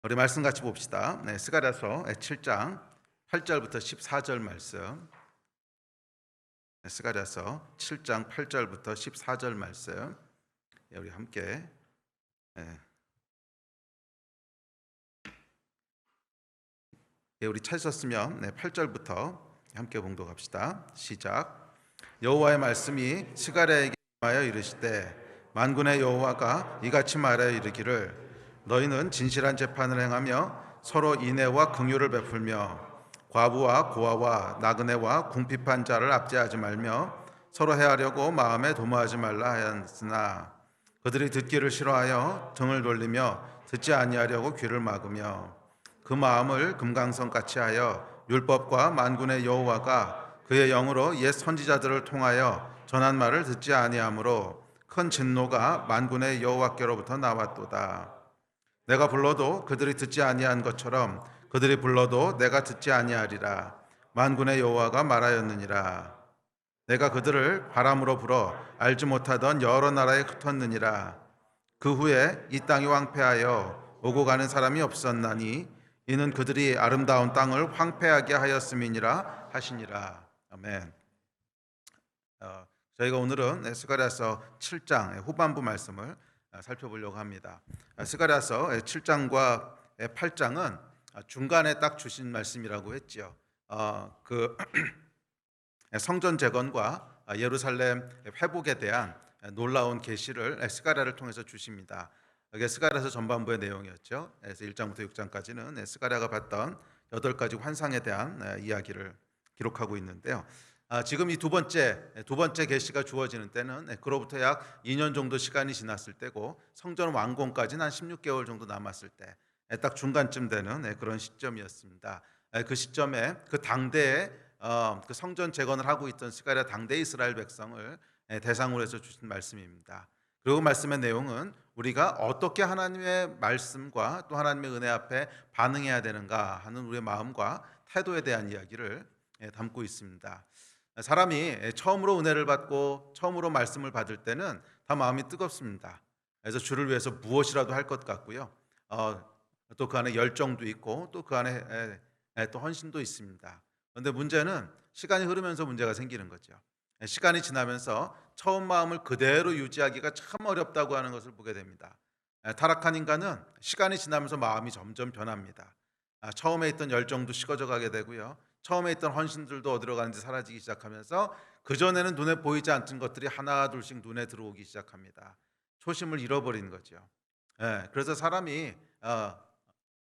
우리 말씀 같이 봅시다. 스가랴서 7장 8절부터 14절 말씀. 스가랴서 7장 8절부터 14절 말씀. 우리 함께 우리 찾으셨으면 8절부터 함께 봉독합시다. 시작. 여호와의 말씀이 스가랴에게 임하여 이르시되 만군의 여호와가 이같이 말하여 이르기를 너희는 진실한 재판을 행하며 서로 인애와 긍휼을 베풀며 과부와 고아와 나그네와 궁핍한 자를 압제하지 말며 서로 해하려고 마음에 도모하지 말라 하였으나 그들이 듣기를 싫어하여 등을 돌리며 듣지 아니하려고 귀를 막으며 그 마음을 금강석같이 하여 율법과 만군의 여호와가 그의 영으로 옛 선지자들을 통하여 전한 말을 듣지 아니하므로 큰 진노가 만군의 여호와께로부터 나왔도다. 내가 불러도 그들이 듣지 아니한 것처럼 그들이 불러도 내가 듣지 아니하리라. 만군의 여호와가 말하였느니라. 내가 그들을 바람으로 불어 알지 못하던 여러 나라에 흩었느니라. 그 후에 이 땅이 황폐하여 오고 가는 사람이 없었나니 이는 그들이 아름다운 땅을 황폐하게 하였음이니라 하시니라. 아멘. 저희가 오늘은 스가랴서 7장 후반부 말씀을 살펴보려고 합니다. 스가랴서 7장과 8장은 중간에 딱 주신 말씀이라고 했죠. 그 성전 재건과 예루살렘 회복에 대한 놀라운 계시를 스가랴를 통해서 주십니다. 이게 스가랴서 전반부의 내용이었죠. 그래서 1장부터 6장까지는 스가랴가 봤던 8가지 환상에 대한 이야기를 기록하고 있는데요. 지금 이 두 번째 계시가 주어지는 때는 그로부터 약 2년 정도 시간이 지났을 때고 성전 완공까지는 한 16개월 정도 남았을 때 딱 중간쯤 되는 그런 시점이었습니다. 그 시점에 그 당대에 그 성전 재건을 하고 있던 스가랴 당대 이스라엘 백성을 대상으로 해서 주신 말씀입니다. 그리고 말씀의 내용은 우리가 어떻게 하나님의 말씀과 또 하나님의 은혜 앞에 반응해야 되는가 하는 우리의 마음과 태도에 대한 이야기를 담고 있습니다. 사람이 처음으로 은혜를 받고 처음으로 말씀을 받을 때는 다 마음이 뜨겁습니다. 그래서 주를 위해서 무엇이라도 할 것 같고요. 또 그 안에 열정도 있고 또 그 안에 또 헌신도 있습니다. 그런데 문제는 시간이 흐르면서 문제가 생기는 거죠. 시간이 지나면서 처음 마음을 그대로 유지하기가 참 어렵다고 하는 것을 보게 됩니다. 타락한 인간은 시간이 지나면서 마음이 점점 변합니다. 처음에 있던 열정도 식어져 가게 되고요. 처음에 있던 헌신들도 어디로 가는지 사라지기 시작하면서 그전에는 눈에 보이지 않던 것들이 하나 둘씩 눈에 들어오기 시작합니다. 초심을 잃어버린 거죠. 그래서 사람이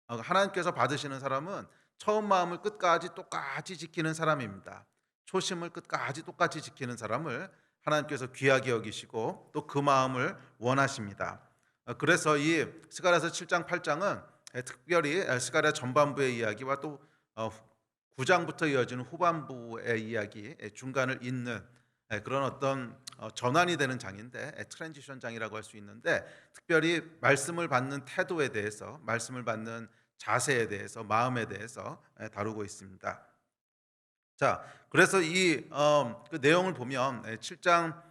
하나님께서 받으시는 사람은 처음 마음을 끝까지 똑같이 지키는 사람입니다. 초심을 끝까지 똑같이 지키는 사람을 하나님께서 귀하게 여기시고 또 그 마음을 원하십니다. 그래서 이 스가랴서 7장 8장은 특별히 스가랴 전반부의 이야기와 또 9장부터 이어지는 후반부의 이야기 중간을 잇는 그런 어떤 전환이 되는 장인데 트랜지션 장이라고 할 수 있는데 특별히 말씀을 받는 태도에 대해서 말씀을 받는 자세에 대해서 마음에 대해서 다루고 있습니다. 자, 그래서 그 내용을 보면 7장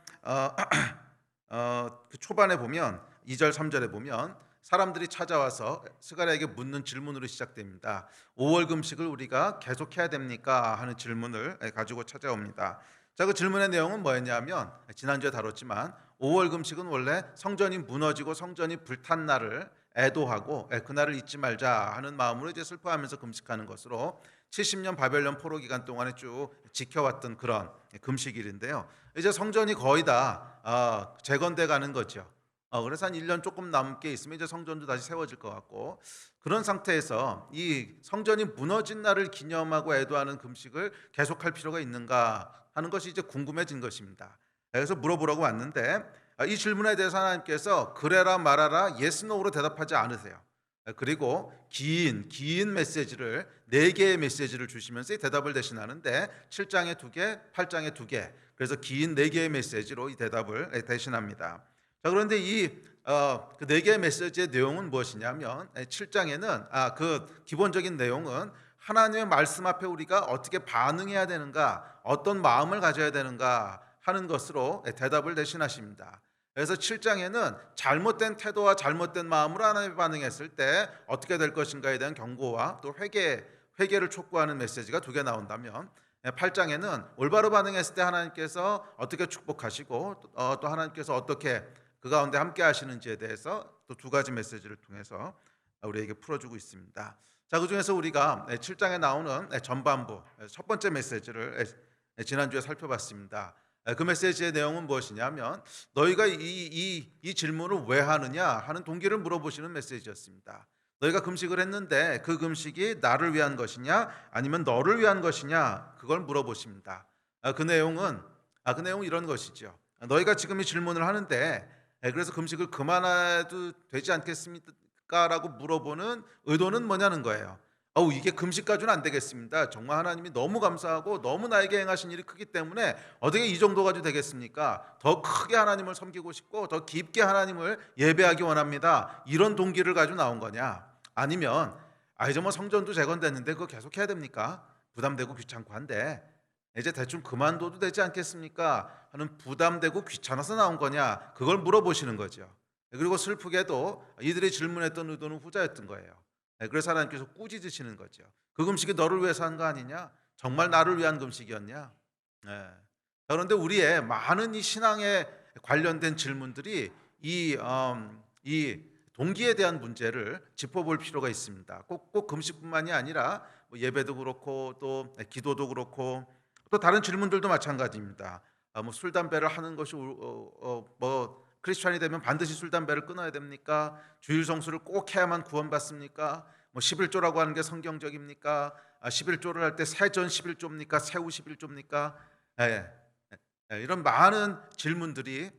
그 초반에 보면 2절 3절에 보면 사람들이 찾아와서 스가랴에게 묻는 질문으로 시작됩니다. 5월 금식을 우리가 계속해야 됩니까? 하는 질문을 가지고 찾아옵니다. 자, 그 질문의 내용은 뭐였냐면 지난주에 다뤘지만 5월 금식은 원래 성전이 무너지고 성전이 불탄 날을 애도하고 그날을 잊지 말자 하는 마음으로 이제 슬퍼하면서 금식하는 것으로 70년 바벨론 포로 기간 동안에 쭉 지켜왔던 그런 금식일인데요. 이제 성전이 거의 다 재건돼 가는 거죠. 그래서 한 1년 조금 남게 있으면 이제 성전도 다시 세워질 것 같고 그런 상태에서 이 성전이 무너진 날을 기념하고 애도하는 금식을 계속할 필요가 있는가 하는 것이 이제 궁금해진 것입니다. 그래서 물어보라고 왔는데 이 질문에 대해서 하나님께서 그래라 말아라 yes, no로 대답하지 않으세요. 그리고 긴 메시지를 4개의 메시지를 주시면서 이 대답을 대신하는데 7장에 2개, 8장에 2개 그래서 긴 4개의 메시지로 이 대답을 대신합니다. 자, 그런데 그 4개의 메시지의 내용은 무엇이냐면 7장에는 그 기본적인 내용은 하나님의 말씀 앞에 우리가 어떻게 반응해야 되는가 어떤 마음을 가져야 되는가 하는 것으로 대답을 대신하십니다. 그래서 7장에는 잘못된 태도와 잘못된 마음으로 하나님에 반응했을 때 어떻게 될 것인가에 대한 경고와 또 회개를 촉구하는 메시지가 두 개 나온다면, 8장에는 올바로 반응했을 때 하나님께서 어떻게 축복하시고 또 하나님께서 어떻게 그 가운데 함께 하시는지에 대해서 또 두 가지 메시지를 통해서 우리에게 풀어주고 있습니다. 자, 그중에서 우리가 7장에 나오는 전반부 첫 번째 메시지를 지난주에 살펴봤습니다. 그 메시지의 내용은 무엇이냐면, 너희가 이 질문을 왜 하느냐 하는 동기를 물어보시는 메시지였습니다. 너희가 금식을 했는데 그 금식이 나를 위한 것이냐 아니면 너를 위한 것이냐, 그걸 물어보십니다. 그 내용은 이런 것이죠. 너희가 지금 이 질문을 하는데 그래서 금식을 그만해도 되지 않겠습니까? 라고 물어보는 의도는 뭐냐는 거예요. 이게 금식까지는 안 되겠습니다. 정말 하나님이 너무 감사하고 너무 나에게 행하신 일이 크기 때문에 어떻게 이 정도 가지고 되겠습니까? 더 크게 하나님을 섬기고 싶고 더 깊게 하나님을 예배하기 원합니다. 이런 동기를 가지고 나온 거냐? 아니면 이제 뭐 성전도 재건됐는데 그거 계속 해야 됩니까? 부담되고 귀찮고 한데 이제 대충 그만둬도 되지 않겠습니까? 하는 부담되고 귀찮아서 나온 거냐? 그걸 물어보시는 거죠. 그리고 슬프게도 이들이 질문했던 의도는 후자였던 거예요. 그래서 하나님께서 꾸짖으시는 거죠. 그 금식이 너를 위해서 한 거 아니냐? 정말 나를 위한 금식이었냐? 그런데 우리의 많은 이 신앙에 관련된 질문들이 이 동기에 대한 문제를 짚어볼 필요가 있습니다. 꼭 금식뿐만이 아니라 뭐 예배도 그렇고 또 기도도 그렇고 또 다른 질문들도 마찬가지입니다. 뭐 술 담배를 하는 것이 뭐 크리스천이 되면 반드시 술 담배를 끊어야 됩니까? 주일 성수를 꼭 해야만 구원받습니까? 뭐 11조라고 하는 게 성경적입니까? 11조를 할 때 세전 11조입니까? 세후 11조입니까? 이런 많은 질문들이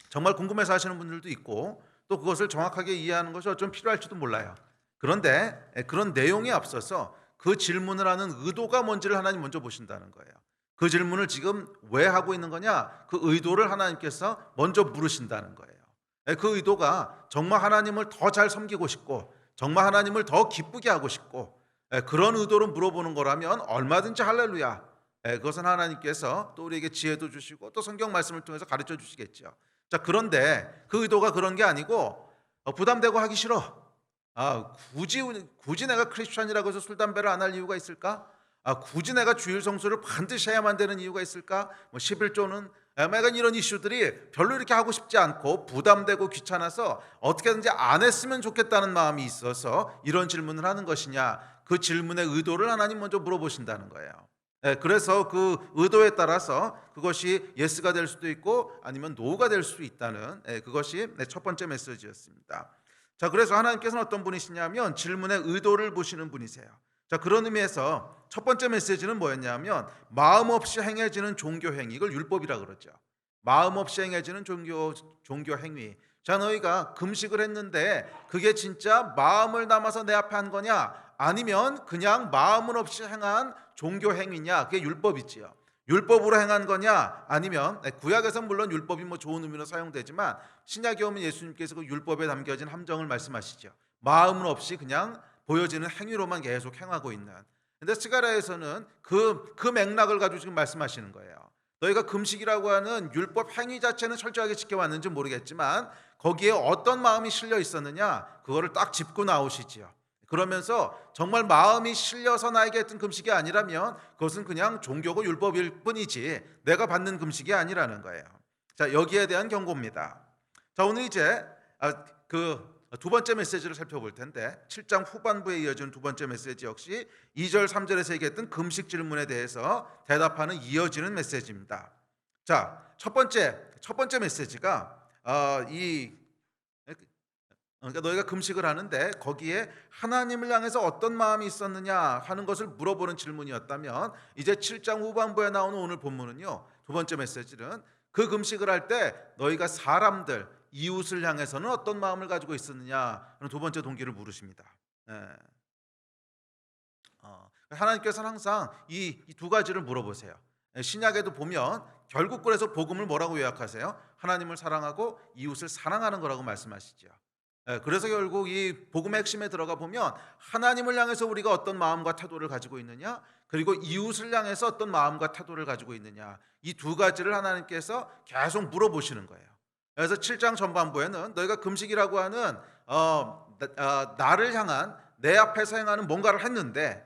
정말 궁금해서 하시는 분들도 있고 또 그것을 정확하게 이해하는 것이 어쩜 필요할지도 몰라요. 그런데 그런 내용에 앞서서 그 질문을 하는 의도가 뭔지를 하나님 먼저 보신다는 거예요. 그 질문을 지금 왜 하고 있는 거냐? 그 의도를 하나님께서 먼저 물으신다는 거예요. 그 의도가 정말 하나님을 더 잘 섬기고 싶고 정말 하나님을 더 기쁘게 하고 싶고 그런 의도로 물어보는 거라면 얼마든지 할렐루야. 그것은 하나님께서 또 우리에게 지혜도 주시고 또 성경 말씀을 통해서 가르쳐 주시겠죠. 자, 그런데 그 의도가 그런 게 아니고 부담되고 하기 싫어. 굳이 내가 크리스천이라고 해서 술 담배를 안 할 이유가 있을까? 굳이 내가 주일 성수를 반드시 해야만 되는 이유가 있을까? 뭐 11조는 약간 이런 이슈들이 별로 이렇게 하고 싶지 않고 부담되고 귀찮아서 어떻게든지 안 했으면 좋겠다는 마음이 있어서 이런 질문을 하는 것이냐, 그 질문의 의도를 하나님 먼저 물어보신다는 거예요. 그래서 그 의도에 따라서 그것이 예스가 될 수도 있고 아니면 노가 될 수도 있다는 그것이 첫 번째 메시지였습니다. 자, 그래서 하나님께서는 어떤 분이시냐면 질문의 의도를 보시는 분이세요. 자, 그런 의미에서 첫 번째 메시지는 뭐였냐면 마음 없이 행해지는 종교 행위, 이걸 율법이라 그러죠. 마음 없이 행해지는 종교 행위. 자, 너희가 금식을 했는데 그게 진짜 마음을 담아서 내 앞에 한 거냐? 아니면 그냥 마음은 없이 행한 종교 행위냐? 그게 율법이지요. 율법으로 행한 거냐? 아니면 구약에서 물론 율법이 뭐 좋은 의미로 사용되지만 신약에 오면 예수님께서 그 율법에 담겨진 함정을 말씀하시죠. 마음은 없이 그냥 보여지는 행위로만 계속 행하고 있는. 근데 스가랴에서는 그 맥락을 가지고 지금 말씀하시는 거예요. 너희가 금식이라고 하는 율법 행위 자체는 철저하게 지켜왔는지 모르겠지만 거기에 어떤 마음이 실려 있었느냐, 그거를 딱 짚고 나오시지요. 그러면서 정말 마음이 실려서 나에게 했던 금식이 아니라면 그것은 그냥 종교고 율법일 뿐이지 내가 받는 금식이 아니라는 거예요. 자, 여기에 대한 경고입니다. 자, 오늘 이제 그 두 번째 메시지를 살펴볼 텐데 7장 후반부에 이어지는 두 번째 메시지 역시 2절 3절에서 얘기했던 금식 질문에 대해서 대답하는 이어지는 메시지입니다. 자, 첫 번째 메시지가 그러니까 너희가 금식을 하는데 거기에 하나님을 향해서 어떤 마음이 있었느냐 하는 것을 물어보는 질문이었다면, 이제 7장 후반부에 나오는 오늘 본문은요, 두 번째 메시지는 그 금식을 할 때 너희가 사람들, 이웃을 향해서는 어떤 마음을 가지고 있었느냐 하는 두 번째 동기를 물으십니다. 하나님께서는 항상 이 두 가지를 물어보세요. 신약에도 보면 결국 그래서 복음을 뭐라고 요약하세요? 하나님을 사랑하고 이웃을 사랑하는 거라고 말씀하시죠. 그래서 결국 이 복음의 핵심에 들어가 보면 하나님을 향해서 우리가 어떤 마음과 태도를 가지고 있느냐, 그리고 이웃을 향해서 어떤 마음과 태도를 가지고 있느냐, 이 두 가지를 하나님께서 계속 물어보시는 거예요. 그래서 7장 전반부에는 너희가 금식이라고 하는 나를 향한 내 앞에서 행하는 뭔가를 했는데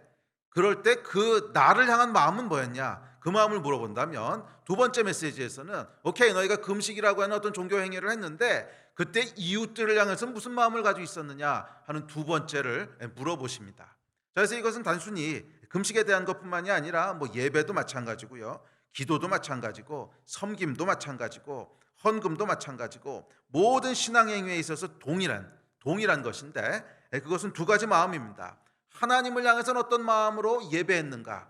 그럴 때 그 나를 향한 마음은 뭐였냐? 그 마음을 물어본다면 두 번째 메시지에서는 오케이 너희가 금식이라고 하는 어떤 종교 행위를 했는데 그때 이웃들을 향해서 무슨 마음을 가지고 있었느냐 하는 두 번째를 물어보십니다. 자, 그래서 이것은 단순히 금식에 대한 것뿐만이 아니라 뭐 예배도 마찬가지고요, 기도도 마찬가지고 섬김도 마찬가지고 헌금도 마찬가지고 모든 신앙 행위에 있어서 동일한 것인데 그것은 두 가지 마음입니다. 하나님을 향해서는 어떤 마음으로 예배했는가?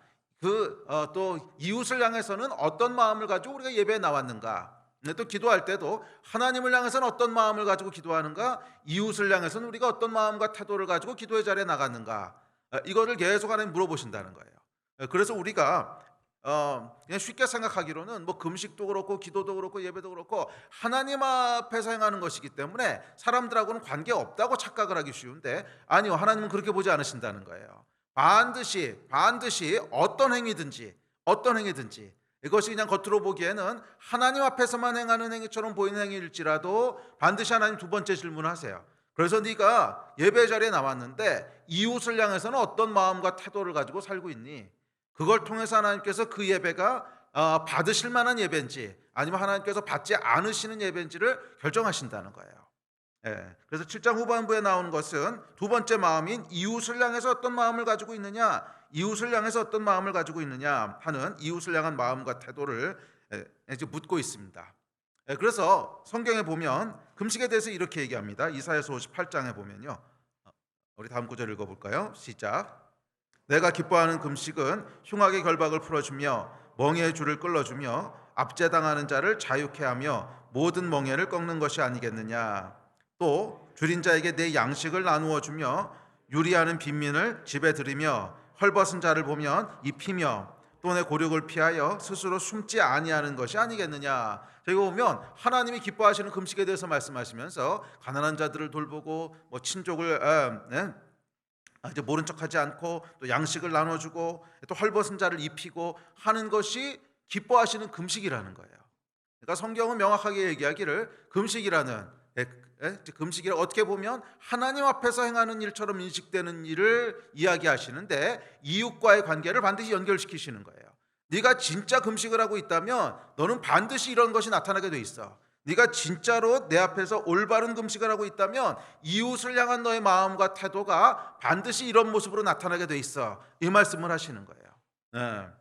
또 이웃을 향해서는 어떤 마음을 가지고 우리가 예배에 나왔는가? 또 기도할 때도 하나님을 향해서는 어떤 마음을 가지고 기도하는가? 이웃을 향해서는 우리가 어떤 마음과 태도를 가지고 기도의 자리에 나갔는가? 이거를 계속 하나님 물어보신다는 거예요. 그래서 우리가 그냥 쉽게 생각하기로는 뭐 금식도 그렇고 기도도 그렇고 예배도 그렇고 하나님 앞에서 행하는 것이기 때문에 사람들하고는 관계 없다고 착각을 하기 쉬운데 아니요, 하나님은 그렇게 보지 않으신다는 거예요. 반드시 어떤 행위든지 이것이 그냥 겉으로 보기에는 하나님 앞에서만 행하는 행위처럼 보이는 행위일지라도 반드시 하나님 두 번째 질문하세요. 그래서 네가 예배 자리에 나왔는데 이웃을 향해서는 어떤 마음과 태도를 가지고 살고 있니? 그걸 통해서 하나님께서 그 예배가 받으실 만한 예배인지 아니면 하나님께서 받지 않으시는 예배인지를 결정하신다는 거예요. 그래서 7장 후반부에 나오는 것은 두 번째 마음인 이웃을 향해서 어떤 마음을 가지고 있느냐, 이웃을 향해서 어떤 마음을 가지고 있느냐 하는 이웃을 향한 마음과 태도를 이제 묻고 있습니다. 그래서 성경에 보면 금식에 대해서 이렇게 얘기합니다. 이사야서 58장에 보면요, 우리 다음 구절 읽어볼까요? 시작. 내가 기뻐하는 금식은 흉악의 결박을 풀어주며 멍에의 줄을 끌어주며 압제당하는 자를 자유케 하며 모든 멍에를 꺾는 것이 아니겠느냐. 또 줄인 자에게 내 양식을 나누어 주며 유리하는 빈민을 집에 들이며 헐벗은 자를 보면 입히며 또 내 고륙을 피하여 스스로 숨지 아니하는 것이 아니겠느냐. 저기 보면 하나님이 기뻐하시는 금식에 대해서 말씀하시면서 가난한 자들을 돌보고 뭐 친족을 이제 모른 척하지 않고 또 양식을 나눠주고 또 헐벗은 자를 입히고 하는 것이 기뻐하시는 금식이라는 거예요. 그러니까 성경은 명확하게 얘기하기를 금식이라는 금식이라 어떻게 보면 하나님 앞에서 행하는 일처럼 인식되는 일을 이야기하시는데 이웃과의 관계를 반드시 연결시키시는 거예요. 네가 진짜 금식을 하고 있다면 너는 반드시 이런 것이 나타나게 돼 있어. 네가 진짜로 내 앞에서 올바른 금식을 하고 있다면 이웃을 향한 너의 마음과 태도가 반드시 이런 모습으로 나타나게 돼 있어. 이 말씀을 하시는 거예요.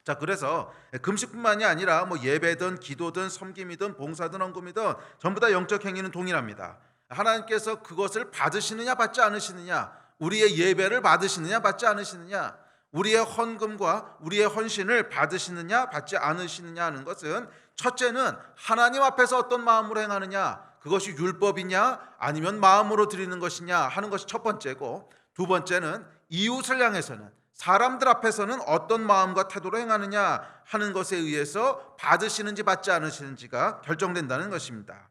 자, 그래서 금식뿐만이 아니라 뭐 예배든 기도든 섬김이든 봉사든 헌금이든 전부 다 영적 행위는 동일합니다. 하나님께서 그것을 받으시느냐 받지 않으시느냐, 우리의 예배를 받으시느냐 받지 않으시느냐, 우리의 헌금과 우리의 헌신을 받으시느냐 받지 않으시느냐 하는 것은 첫째는 하나님 앞에서 어떤 마음으로 행하느냐, 그것이 율법이냐 아니면 마음으로 드리는 것이냐 하는 것이 첫 번째고, 두 번째는 이웃을 향해서는 사람들 앞에서는 어떤 마음과 태도로 행하느냐 하는 것에 의해서 받으시는지 받지 않으시는지가 결정된다는 것입니다.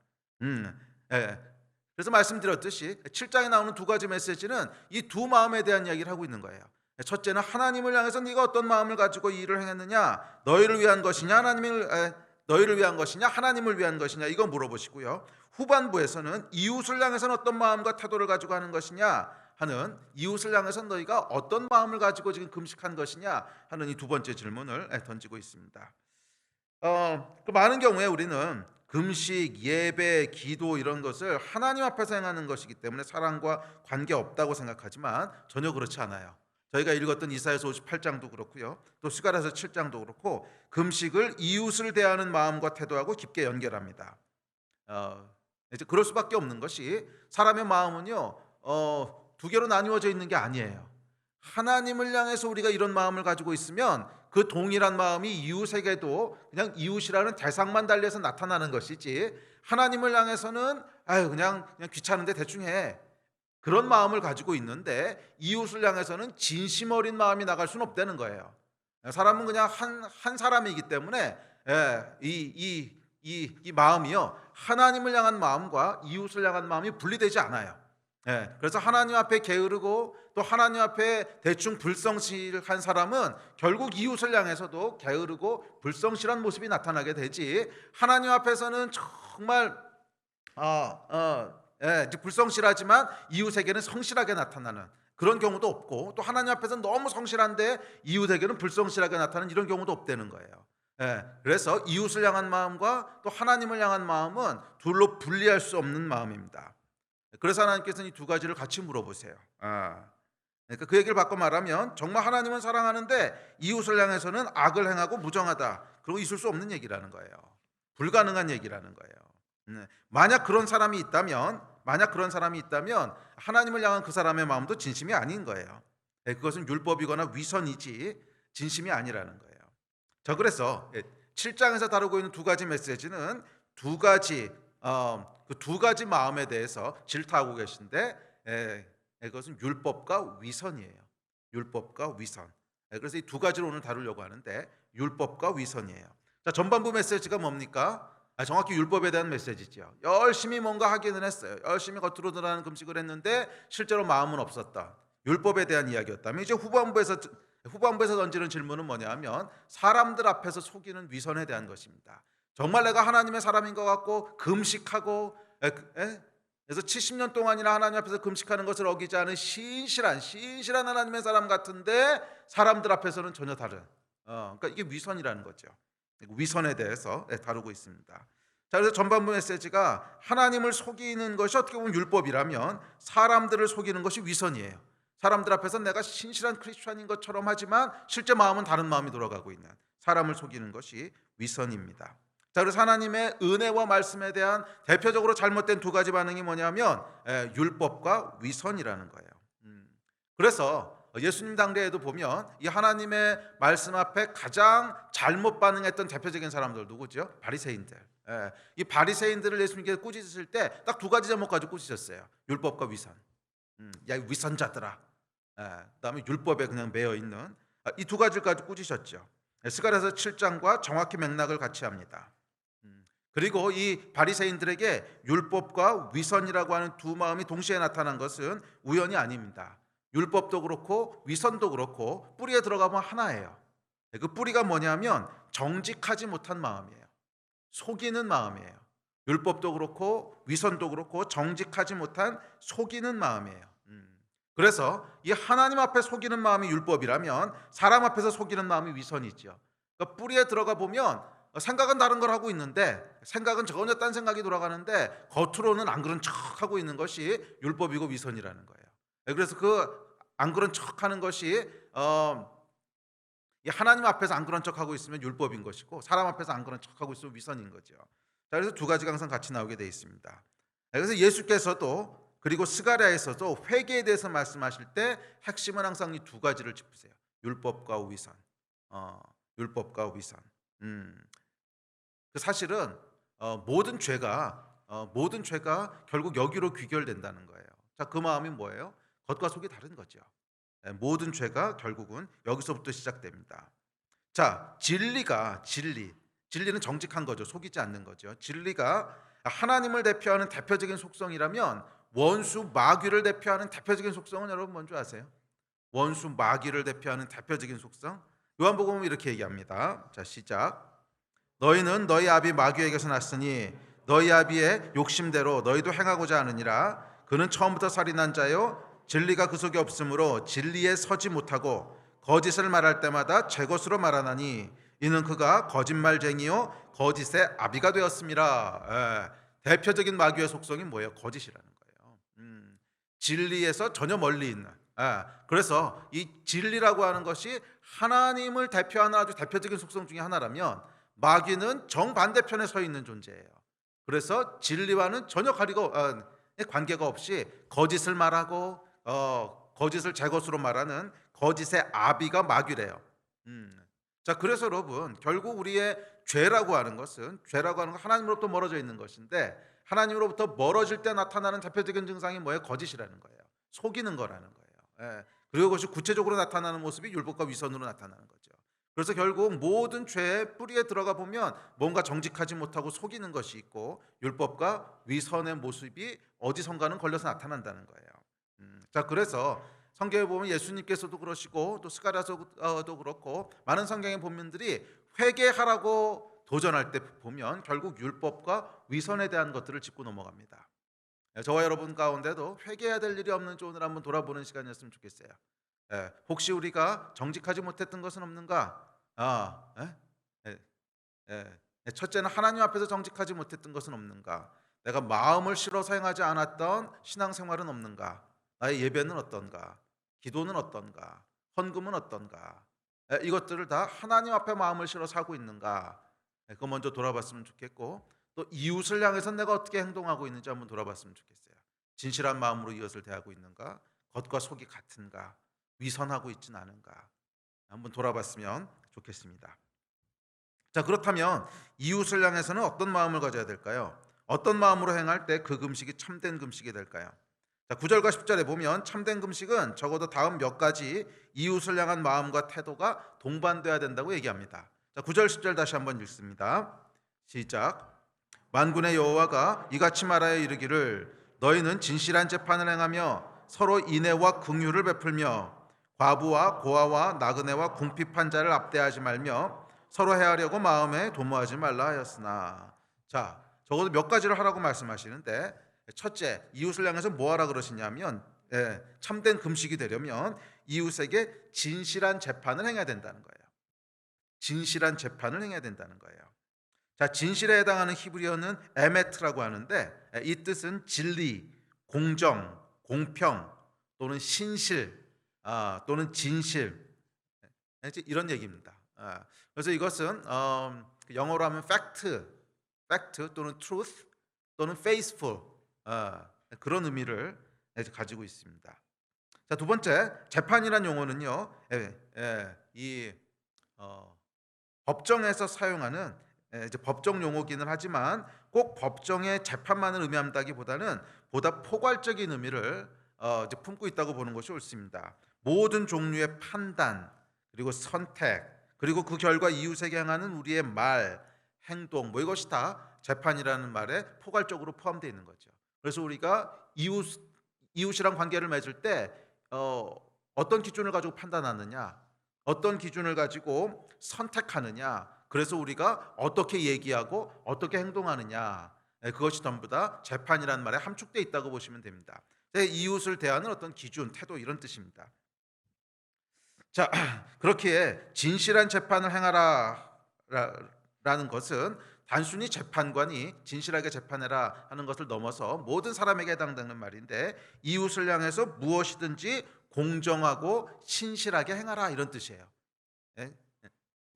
그래서 말씀드렸듯이 7장에 나오는 두 가지 메시지는 이 두 마음에 대한 이야기를 하고 있는 거예요. 첫째는 하나님을 향해서 네가 어떤 마음을 가지고 이 일을 행했느냐, 너희를 위한 것이냐 하나님을 위한 것이냐 이거 물어보시고요. 후반부에서는 이웃을 향해서는 어떤 마음과 태도를 가지고 하는 것이냐 하는, 이웃을 향해서 너희가 어떤 마음을 가지고 지금 금식한 것이냐 하는 이 두 번째 질문을 던지고 있습니다. 그 많은 경우에 우리는 금식, 예배, 기도 이런 것을 하나님 앞에서 행하는 것이기 때문에 사랑과 관계없다고 생각하지만 전혀 그렇지 않아요. 저희가 읽었던 이사야서 58장도 그렇고요, 또 스가랴서 7장도 그렇고 금식을 이웃을 대하는 마음과 태도하고 깊게 연결합니다. 이제 그럴 수밖에 없는 것이 사람의 마음은요 두 개로 나뉘어져 있는 게 아니에요. 하나님을 향해서 우리가 이런 마음을 가지고 있으면 그 동일한 마음이 이웃에게도 그냥 이웃이라는 대상만 달리해서 나타나는 것이지, 하나님을 향해서는 그냥 귀찮은데 대충 해, 그런 마음을 가지고 있는데 이웃을 향해서는 진심 어린 마음이 나갈 수는 없다는 거예요. 사람은 그냥 한 사람이기 때문에 이 마음이요 하나님을 향한 마음과 이웃을 향한 마음이 분리되지 않아요. 예, 그래서 하나님 앞에 게으르고 또 하나님 앞에 대충 불성실한 사람은 결국 이웃을 향해서도 게으르고 불성실한 모습이 나타나게 되지, 하나님 앞에서는 정말 이제 불성실하지만 이웃에게는 성실하게 나타나는 그런 경우도 없고, 또 하나님 앞에서는 너무 성실한데 이웃에게는 불성실하게 나타나는 이런 경우도 없다는 거예요. 예, 그래서 이웃을 향한 마음과 또 하나님을 향한 마음은 둘로 분리할 수 없는 마음입니다. 그래서 하나님께서는 이 두 가지를 같이 물어보세요. 그러니까 그 얘기를 바꿔 말하면 정말 하나님은 사랑하는데 이웃을 향해서는 악을 행하고 무정하다. 그리고 있을 수 없는 얘기라는 거예요. 불가능한 얘기라는 거예요. 만약 그런 사람이 있다면, 하나님을 향한 그 사람의 마음도 진심이 아닌 거예요. 그것은 율법이거나 위선이지 진심이 아니라는 거예요. 자, 그래서 7장에서 다루고 있는 두 가지 메시지는 그 두 가지 마음에 대해서 질타하고 계신데, 그것은 율법과 위선이에요. 율법과 위선. 그래서 이 두 가지를 오늘 다루려고 하는데, 율법과 위선이에요. 자, 전반부 메시지가 뭡니까? 정확히 율법에 대한 메시지죠. 열심히 뭔가 하기는 했어요. 열심히 겉으로 드러나는 금식을 했는데 실제로 마음은 없었다. 율법에 대한 이야기였다면, 이제 후반부에서 던지는 질문은 뭐냐면 사람들 앞에서 속이는 위선에 대한 것입니다. 정말 내가 하나님의 사람인 것 같고 금식하고 그래서 70년 동안이나 하나님 앞에서 금식하는 것을 어기지 않은 신실한 하나님의 사람 같은데 사람들 앞에서는 전혀 다른, 그러니까 이게 위선이라는 거죠. 위선에 대해서 다루고 있습니다. 자, 그래서 전반부 메시지가 하나님을 속이는 것이 어떻게 보면 율법이라면 사람들을 속이는 것이 위선이에요. 사람들 앞에서 내가 신실한 크리스천인 것처럼 하지만 실제 마음은 다른 마음이 돌아가고 있는 사람을 속이는 것이 위선입니다. 자, 그래서 하나님의 은혜와 말씀에 대한 대표적으로 잘못된 두 가지 반응이 뭐냐면 율법과 위선이라는 거예요. 그래서 예수님 당대에도 보면 이 하나님의 말씀 앞에 가장 잘못 반응했던 대표적인 사람들 누구죠? 바리새인들. 이 바리새인들을 예수님께서 꾸짖으실 때 딱 두 가지 제목 가지고 꾸짖으셨어요. 율법과 위선. 야, 위선자들아. 그다음에 율법에 그냥 매여 있는 이 두 가지를 가지고 꾸짖으셨죠. 스가랴서 7장과 정확히 맥락을 같이 합니다. 그리고 이 바리새인들에게 율법과 위선이라고 하는 두 마음이 동시에 나타난 것은 우연이 아닙니다. 율법도 그렇고 위선도 그렇고 뿌리에 들어가면 하나예요. 그 뿌리가 뭐냐면 정직하지 못한 마음이에요. 속이는 마음이에요. 율법도 그렇고 위선도 그렇고 정직하지 못한 속이는 마음이에요. 그래서 이 하나님 앞에 속이는 마음이 율법이라면 사람 앞에서 속이는 마음이 위선이죠. 그러니까 뿌리에 들어가 보면 생각은 다른 걸 하고 있는데, 생각은 전혀 딴 생각이 돌아가는데 겉으로는 안 그런 척하고 있는 것이 율법이고 위선이라는 거예요. 그래서 그 안 그런 척하는 것이 하나님 앞에서 안 그런 척하고 있으면 율법인 것이고 사람 앞에서 안 그런 척하고 있으면 위선인 거죠. 자, 그래서 두 가지가 항상 같이 나오게 돼 있습니다. 그래서 예수께서도 그리고 스가랴에서도 회개에 대해서 말씀하실 때 핵심은 항상 이 두 가지를 짚으세요. 율법과 위선. 율법과 위선. 사실은 모든 죄가 결국 여기로 귀결된다는 거예요. 자, 그 마음이 뭐예요? 겉과 속이 다른 거죠. 모든 죄가 결국은 여기서부터 시작됩니다. 자, 진리는 정직한 거죠. 속이지 않는 거죠. 진리가 하나님을 대표하는 대표적인 속성이라면 원수 마귀를 대표하는 대표적인 속성은 여러분 뭔지 아세요? 원수 마귀를 대표하는 대표적인 속성, 요한복음은 이렇게 얘기합니다. 자, 시작. 너희는 너희 아비 마귀에게서 났으니 너희 아비의 욕심대로 너희도 행하고자 하느니라. 그는 처음부터 살인한 자요 진리가 그 속에 없으므로 진리에 서지 못하고 거짓을 말할 때마다 제 것으로 말하나니 이는 그가 거짓말쟁이요 거짓의 아비가 되었습니다. 대표적인 마귀의 속성이 뭐예요? 거짓이라는 거예요. 진리에서 전혀 멀리 있는. 그래서 이 진리라고 하는 것이 하나님을 대표하는 아주 대표적인 속성 중에 하나라면 마귀는 정반대편에 서 있는 존재예요. 그래서 진리와는 전혀 관계가 없이 거짓을 말하고 거짓을 제 것으로 말하는 거짓의 아비가 마귀래요. 자, 그래서 여러분 결국 우리의 죄라고 하는 건 하나님으로부터 멀어져 있는 것인데, 하나님으로부터 멀어질 때 나타나는 대표적인 증상이 뭐예요? 거짓이라는 거예요. 속이는 거라는 거예요. 그리고 그것이 구체적으로 나타나는 모습이 율법과 위선으로 나타나는 거죠. 그래서 결국 모든 죄의 뿌리에 들어가 보면 뭔가 정직하지 못하고 속이는 것이 있고 율법과 위선의 모습이 어디선가는 걸려서 나타난다는 거예요. 자, 그래서 성경에 보면 예수님께서도 그러시고 또 스가랴서도 그렇고 많은 성경의 본문들이 회개하라고 도전할 때 보면 결국 율법과 위선에 대한 것들을 짚고 넘어갑니다. 저와 여러분 가운데도 회개해야 될 일이 없는지 오늘 한번 돌아보는 시간이었으면 좋겠어요. 혹시 우리가 정직하지 못했던 것은 없는가? 예, 첫째는 하나님 앞에서 정직하지 못했던 것은 없는가? 내가 마음을 실어서 행하지 않았던 신앙생활은 없는가? 나의 예배는 어떤가? 기도는 어떤가? 헌금은 어떤가? 이것들을 다 하나님 앞에 마음을 실어서 하고 있는가? 그거 먼저 돌아봤으면 좋겠고, 또 이웃을 향해서 내가 어떻게 행동하고 있는지 한번 돌아봤으면 좋겠어요. 진실한 마음으로 이웃을 대하고 있는가? 겉과 속이 같은가? 위선하고 있진 않은가? 한번 돌아봤으면 좋겠습니다. 자, 그렇다면 이웃을 향해서는 어떤 마음을 가져야 될까요? 어떤 마음으로 행할 때 그 금식이 참된 금식이 될까요? 자, 9절과 10절에 보면 참된 금식은 적어도 다음 몇 가지 이웃을 향한 마음과 태도가 동반돼야 된다고 얘기합니다. 자, 9절 10절 다시 한번 읽습니다. 시작. 만군의 여호와가 이같이 말하여 이르기를 너희는 진실한 재판을 행하며 서로 인애와 긍휼을 베풀며 과부와 고아와 나그네와 궁핍한 자를 압대하지 말며 서로 해하려고 마음에 도모하지 말라 하였으나. 자, 적어도 몇 가지를 하라고 말씀하시는데, 첫째, 이웃을 향해서 뭐 하라 그러시냐면 참된 금식이 되려면 이웃에게 진실한 재판을 행해야 된다는 거예요. 진실한 재판을 행해야 된다는 거예요. 자, 진실에 해당하는 히브리어는 에메트라고 하는데 이 뜻은 진리, 공정, 공평 또는 신실 또는 진실 이런 얘기입니다. 그래서 이것은 영어로 하면 fact 또는 truth 또는 faithful 그런 의미를 가지고 있습니다. 자, 두 번째, 재판이란 용어는요, 이 법정에서 사용하는 이제 법정 용어기는 하지만 꼭 법정의 재판만을 의미한다기보다는 보다 포괄적인 의미를 이제 품고 있다고 보는 것이 옳습니다. 모든 종류의 판단 그리고 선택 그리고 그 결과 이웃에게 행하는 우리의 말, 행동 뭐 이것이 다 재판이라는 말에 포괄적으로 포함되어 있는 거죠. 그래서 우리가 이웃이랑 관계를 맺을 때 어떤 기준을 가지고 판단하느냐, 어떤 기준을 가지고 선택하느냐, 그래서 우리가 어떻게 얘기하고 어떻게 행동하느냐, 그것이 전부 다 재판이라는 말에 함축되어 있다고 보시면 됩니다. 이웃을 대하는 어떤 기준, 태도 이런 뜻입니다. 자, 그렇기에 진실한 재판을 행하라 라는 것은 단순히 재판관이 진실하게 재판해라 하는 것을 넘어서 모든 사람에게 해당되는 말인데, 이웃을 향해서 무엇이든지 공정하고 신실하게 행하라 이런 뜻이에요. 그러니까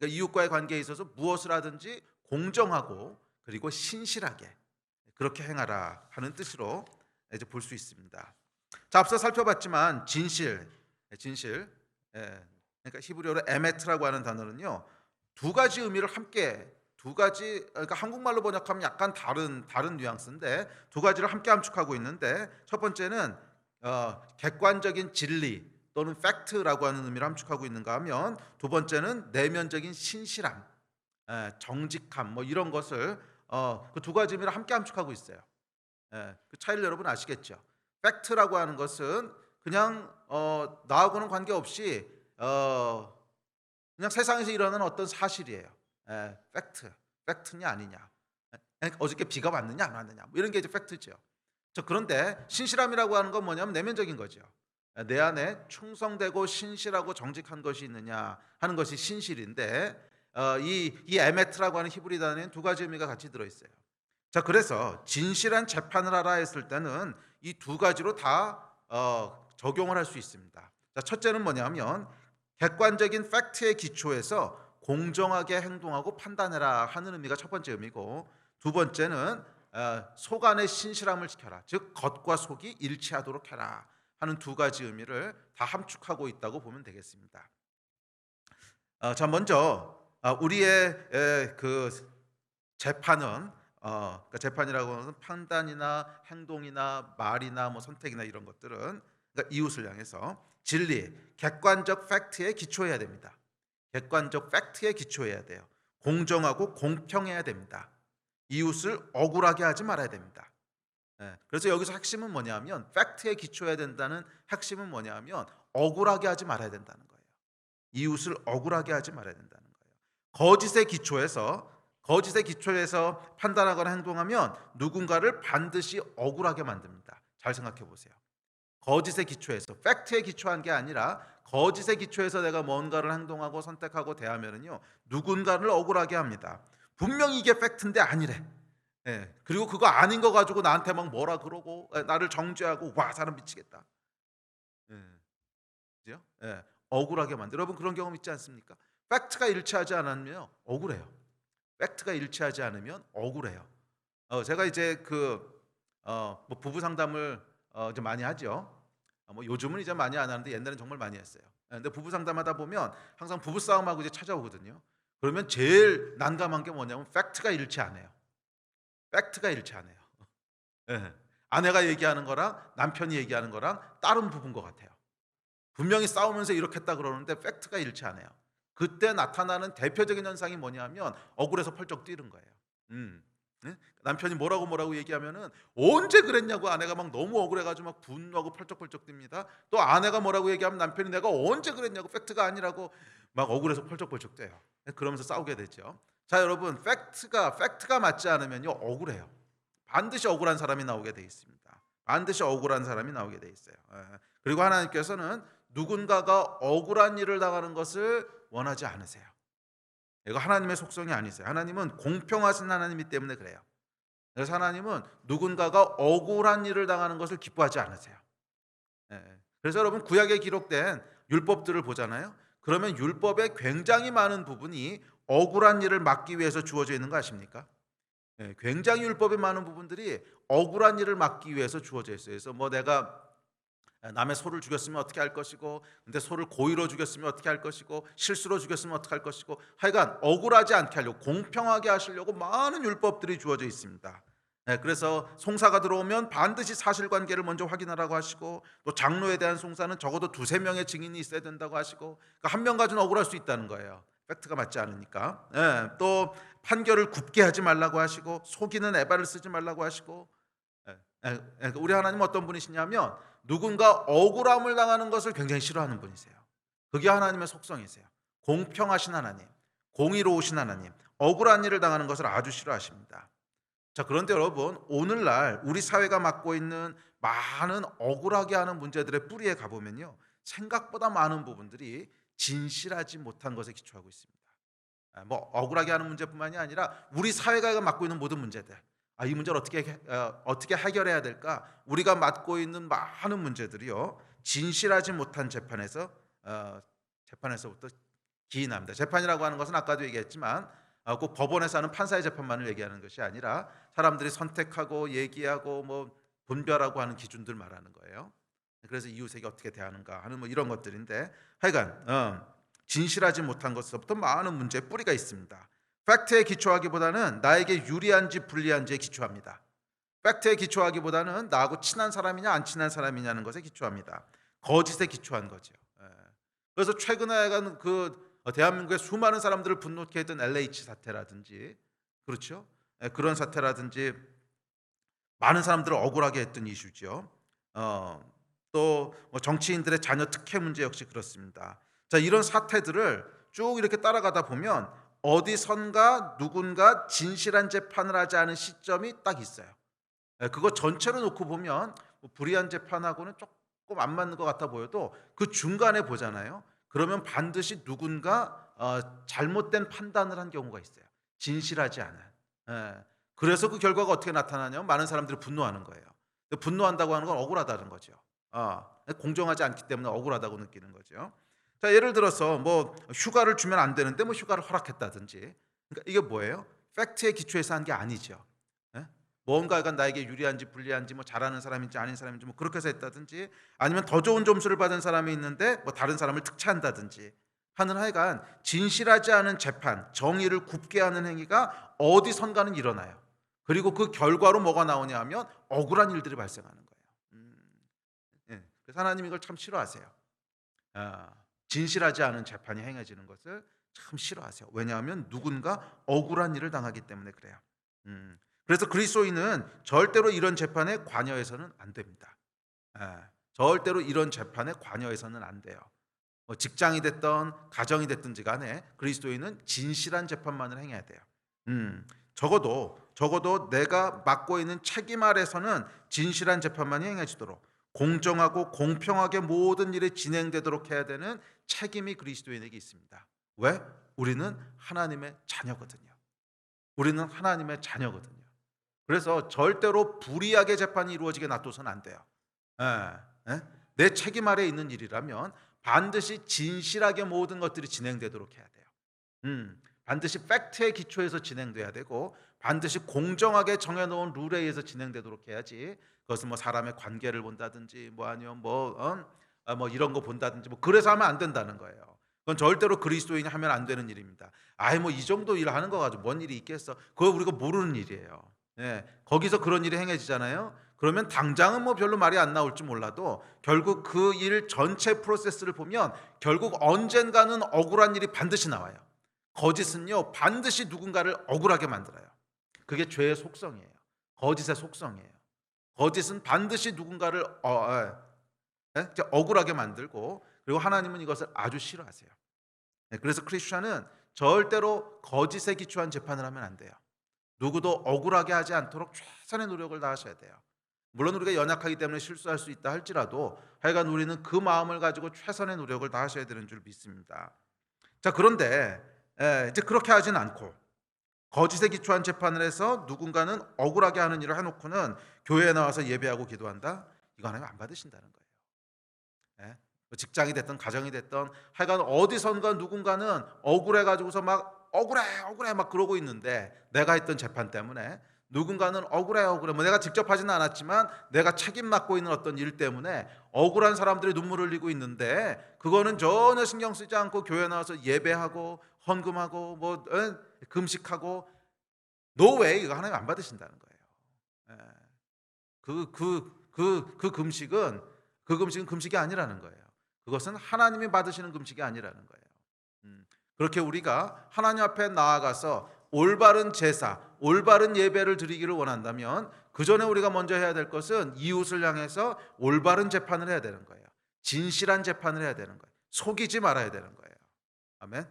이웃과의 관계에 있어서 무엇을 하든지 공정하고 그리고 신실하게 그렇게 행하라 하는 뜻으로 이제 볼 수 있습니다. 자, 앞서 살펴봤지만 진실, 그러니까 히브리어로 에메트라고 하는 단어는요, 두 가지 의미를 함께 그러니까 한국말로 번역하면 약간 다른 뉘앙스인데 두 가지를 함께 함축하고 있는데, 첫 번째는 객관적인 진리 또는 팩트라고 하는 의미를 함축하고 있는가 하면, 두 번째는 내면적인 신실함, 정직함 뭐 이런 것을 그 두 가지 의미를 함께 함축하고 있어요. 그 차이를 여러분 아시겠죠? 팩트라고 하는 것은 그냥 나하고는 관계없이 그냥 세상에서 일어나는 어떤 사실이에요. 팩트냐 아니냐. 어저께 비가 왔느냐 안 왔느냐 뭐 이런 게 이제 팩트죠. 그런데 신실함이라고 하는 건 뭐냐면 내면적인 거죠. 내 안에 충성되고 신실하고 정직한 것이 있느냐 하는 것이 신실인데, 이 에메트라고 하는 히브리 단어에는 두 가지 의미가 같이 들어있어요. 자, 그래서 진실한 재판을 하라 했을 때는 이 두 가지로 다 적용을 할 수 있습니다. 자, 첫째는 뭐냐면 객관적인 팩트의 기초에서 공정하게 행동하고 판단해라 하는 의미가 첫 번째 의미고, 두 번째는 속 안의 신실함을 지켜라, 즉 겉과 속이 일치하도록 해라 하는 두 가지 의미를 다 함축하고 있다고 보면 되겠습니다. 자, 먼저 우리의 그 재판은 그러니까 재판이라고 하는 판단이나 행동이나 말이나 뭐 선택이나 이런 것들은 그러니까 이웃을 향해서 진리, 객관적 팩트에 기초해야 됩니다. 객관적 팩트에 기초해야 돼요. 공정하고 공평해야 됩니다. 이웃을 억울하게 하지 말아야 됩니다. 예, 그래서 여기서 핵심은 뭐냐면 팩트에 기초해야 된다는 핵심은 뭐냐면 억울하게 하지 말아야 된다는 거예요. 이웃을 억울하게 하지 말아야 된다는 거예요. 거짓에 기초해서 판단하거나 행동하면 누군가를 반드시 억울하게 만듭니다. 잘 생각해 보세요. 거짓에 기초해서 팩트에 기초한 게 아니라 거짓에 기초해서 내가 뭔가를 행동하고 선택하고 대하면은요 누군가를 억울하게 합니다. 분명히 이게 팩트인데 아니래. 예. 그리고 그거 아닌 거 가지고 나한테 막 뭐라 그러고 나를 정죄하고 와 사람 미치겠다. 예. 그죠? 예. 억울하게 만들어. 여러분 그런 경험 있지 않습니까? 팩트가 일치하지 않으면 억울해요. 팩트가 일치하지 않으면 억울해요. 제가 이제 뭐 부부 상담을 이제 많이 하죠. 뭐 요즘은 이제 많이 안 하는데 옛날엔 정말 많이 했어요. 근데 부부 상담하다 보면 항상 부부 싸움하고 이제 찾아오거든요. 그러면 제일 난감한 게 뭐냐면 팩트가 일치 안 해요. 팩트가 일치 안 해요. 예. 아내가 얘기하는 거랑 남편이 얘기하는 거랑 다른 부부인 것 같아요. 분명히 싸우면서 이렇게 했다 그러는데 팩트가 일치 안 해요. 그때 나타나는 대표적인 현상이 뭐냐면 억울해서 펄쩍 뛰는 거예요. 음. 예? 남편이 뭐라고 얘기하면은 언제 그랬냐고 아내가 막 너무 억울해 가지고 막 분노하고 펄쩍펄쩍 뜁니다. 또 아내가 뭐라고 얘기하면 남편이 내가 언제 그랬냐고 팩트가 아니라고 막 억울해서 펄쩍펄쩍 뛰어요. 예, 그러면서 싸우게 되죠. 자, 여러분 팩트가 맞지 않으면요 억울해요. 반드시 억울한 사람이 나오게 돼 있습니다. 반드시 억울한 사람이 나오게 돼 있어요. 그리고 하나님께서는 누군가가 억울한 일을 당하는 것을 원하지 않으세요. 이거 하나님의 속성이 아니세요. 하나님은 공평하신 하나님이기 때문에 그래요. 그래서 하나님은 누군가가 억울한 일을 당하는 것을 기뻐하지 않으세요. 그래서 여러분 구약에 기록된 율법들을 보잖아요. 그러면 율법의 굉장히 많은 부분이 억울한 일을 막기 위해서 주어져 있는 거 아십니까? 굉장히 율법의 많은 부분들이 억울한 일을 막기 위해서 주어져 있어요. 그래서 뭐 내가 남의 소를 죽였으면 어떻게 할 것이고, 근데 소를 고의로 죽였으면 어떻게 할 것이고, 실수로 죽였으면 어떻게 할 것이고, 하여간 억울하지 않게 하려고 공평하게 하시려고 많은 율법들이 주어져 있습니다. 그래서 송사가 들어오면 반드시 사실관계를 먼저 확인하라고 하시고, 또 장로에 대한 송사는 적어도 두세 명의 증인이 있어야 된다고 하시고, 그러니까 한 명 가지고는 억울할 수 있다는 거예요. 팩트가 맞지 않으니까. 또 판결을 굽게 하지 말라고 하시고, 속이는 에바를 쓰지 말라고 하시고, 우리 하나님은 어떤 분이시냐면 누군가 억울함을 당하는 것을 굉장히 싫어하는 분이세요. 그게 하나님의 속성이세요. 공평하신 하나님, 공의로우신 하나님, 억울한 일을 당하는 것을 아주 싫어하십니다. 자, 그런데 여러분 오늘날 우리 사회가 맡고 있는 많은 억울하게 하는 문제들의 뿌리에 가보면요 생각보다 많은 부분들이 진실하지 못한 것에 기초하고 있습니다. 뭐 억울하게 하는 문제뿐만이 아니라 우리 사회가 맡고 있는 모든 문제들, 이 문제를 어떻게 해결해야 될까? 우리가 맡고 있는 많은 문제들이요 진실하지 못한 재판에서부터 기인합니다. 재판이라고 하는 것은 아까도 얘기했지만 꼭 법원에서 하는 판사의 재판만을 얘기하는 것이 아니라 사람들이 선택하고 얘기하고 뭐 분별하고 하는 기준들 말하는 거예요. 그래서 이웃에게 어떻게 대하는가 하는 뭐 이런 것들인데 하여간 진실하지 못한 것부터 많은 문제의 뿌리가 있습니다. 팩트에 기초하기보다는 나에게 유리한지 불리한지에 기초합니다. 팩트에 기초하기보다는 나하고 친한 사람이냐 안 친한 사람이냐는 것에 기초합니다. 거짓에 기초한 거죠. 그래서 최근에 대한민국의 수많은 사람들을 분노케 했던 LH 사태라든지 그렇죠? 그런 사태라든지 많은 사람들을 억울하게 했던 이슈죠. 또뭐 정치인들의 자녀 특혜 문제 역시 그렇습니다. 자, 이런 사태들을 쭉 이렇게 따라가다 보면 어디선가 누군가 진실한 재판을 하지 않은 시점이 딱 있어요. 그거 전체로 놓고 보면 뭐 불의한 재판하고는 조금 안 맞는 것 같아 보여도 그 중간에 보잖아요. 그러면 반드시 누군가 잘못된 판단을 한 경우가 있어요. 진실하지 않은. 예. 그래서 그 결과가 어떻게 나타나냐면 많은 사람들이 분노하는 거예요. 분노한다고 하는 건 억울하다는 거죠. 공정하지 않기 때문에 억울하다고 느끼는 거죠. 자, 예를 들어서 뭐 휴가를 주면 안 되는데 뭐 휴가를 허락했다든지. 그러니까 이게 뭐예요? 팩트에 기초해서 한 게 아니죠. 예? 뭔가가 나에게 유리한지 불리한지 뭐 잘하는 사람인지 아닌 사람인지 뭐 그렇게 해서 했다든지 아니면 더 좋은 점수를 받은 사람이 있는데 뭐 다른 사람을 특채한다든지 하는 하여간 진실하지 않은 재판, 정의를 굽게 하는 행위가 어디선가는 일어나요. 그리고 그 결과로 뭐가 나오냐 하면 억울한 일들이 발생하는 거예요. 그래서 하나님 이걸 참 싫어하세요. 진실하지 않은 재판이 행해지는 것을 참 싫어하세요. 왜냐하면 누군가 억울한 일을 당하기 때문에 그래요. 그래서 그리스도인은 절대로 이런 재판에 관여해서는 안 됩니다. 예, 절대로 이런 재판에 관여해서는 안 돼요. 뭐 직장이 됐던 가정이 됐든지 간에 그리스도인은 진실한 재판만을 행해야 돼요. 적어도 내가 맡고 있는 책임 아래서는 진실한 재판만이 행해지도록 공정하고 공평하게 모든 일이 진행되도록 해야 되는 책임이 그리스도인에게 있습니다. 왜? 우리는 하나님의 자녀거든요. 우리는 하나님의 자녀거든요. 그래서 절대로 불이하게 재판이 이루어지게 놔둬서는 안 돼요. 예, 예? 내 책임 아래에 있는 일이라면 반드시 진실하게 모든 것들이 진행되도록 해야 돼요. 반드시 팩트에 기초해서 진행돼야 되고 반드시 공정하게 정해놓은 룰에 의해서 진행되도록 해야지. 그것은 뭐 사람의 관계를 본다든지 뭐 아니면 뭐 이런 거 본다든지 뭐 그래서 하면 안 된다는 거예요. 그건 절대로 그리스도인이 하면 안 되는 일입니다. 아이 뭐 이 정도 일 하는 거 가지고 뭔 일이 있겠어? 그거 우리가 모르는 일이에요. 예, 거기서 그런 일이 행해지잖아요. 그러면 당장은 뭐 별로 말이 안 나올지 몰라도 결국 그 일 전체 프로세스를 보면 결국 언젠가는 억울한 일이 반드시 나와요. 거짓은요 반드시 누군가를 억울하게 만들어요. 그게 죄의 속성이에요. 거짓의 속성이에요. 거짓은 반드시 누군가를 억울하게 만들고 그리고 하나님은 이것을 아주 싫어하세요. 그래서 크리스천은 절대로 거짓에 기초한 재판을 하면 안 돼요. 누구도 억울하게 하지 않도록 최선의 노력을 다하셔야 돼요. 물론 우리가 연약하기 때문에 실수할 수 있다 할지라도 하여간 우리는 그 마음을 가지고 최선의 노력을 다하셔야 되는 줄 믿습니다. 자, 그런데 이제 그렇게 하진 않고 거짓에 기초한 재판을 해서 누군가는 억울하게 하는 일을 해놓고는 교회에 나와서 예배하고 기도한다? 이거 하나님 안 받으신다는 거예요. 뭐 직장이 됐든 가정이 됐든 하여간 어디선가 누군가는 억울해 가지고서 막 억울해 막 그러고 있는데 내가 했던 재판 때문에 누군가는 억울해 뭐 내가 직접 하지는 않았지만 내가 책임 맡고 있는 어떤 일 때문에 억울한 사람들이 눈물을 흘리고 있는데 그거는 전혀 신경 쓰지 않고 교회 나와서 예배하고 헌금하고 금식하고 노웨이 이거 하나님 안 받으신다는 거예요. 그 금식은 금식이 아니라는 거예요. 그것은 하나님이 받으시는 금식이 아니라는 거예요. 그렇게 우리가 하나님 앞에 나아가서 올바른 제사, 올바른 예배를 드리기를 원한다면 그 전에 우리가 먼저 해야 될 것은 이웃을 향해서 올바른 재판을 해야 되는 거예요. 진실한 재판을 해야 되는 거예요. 속이지 말아야 되는 거예요. 아멘.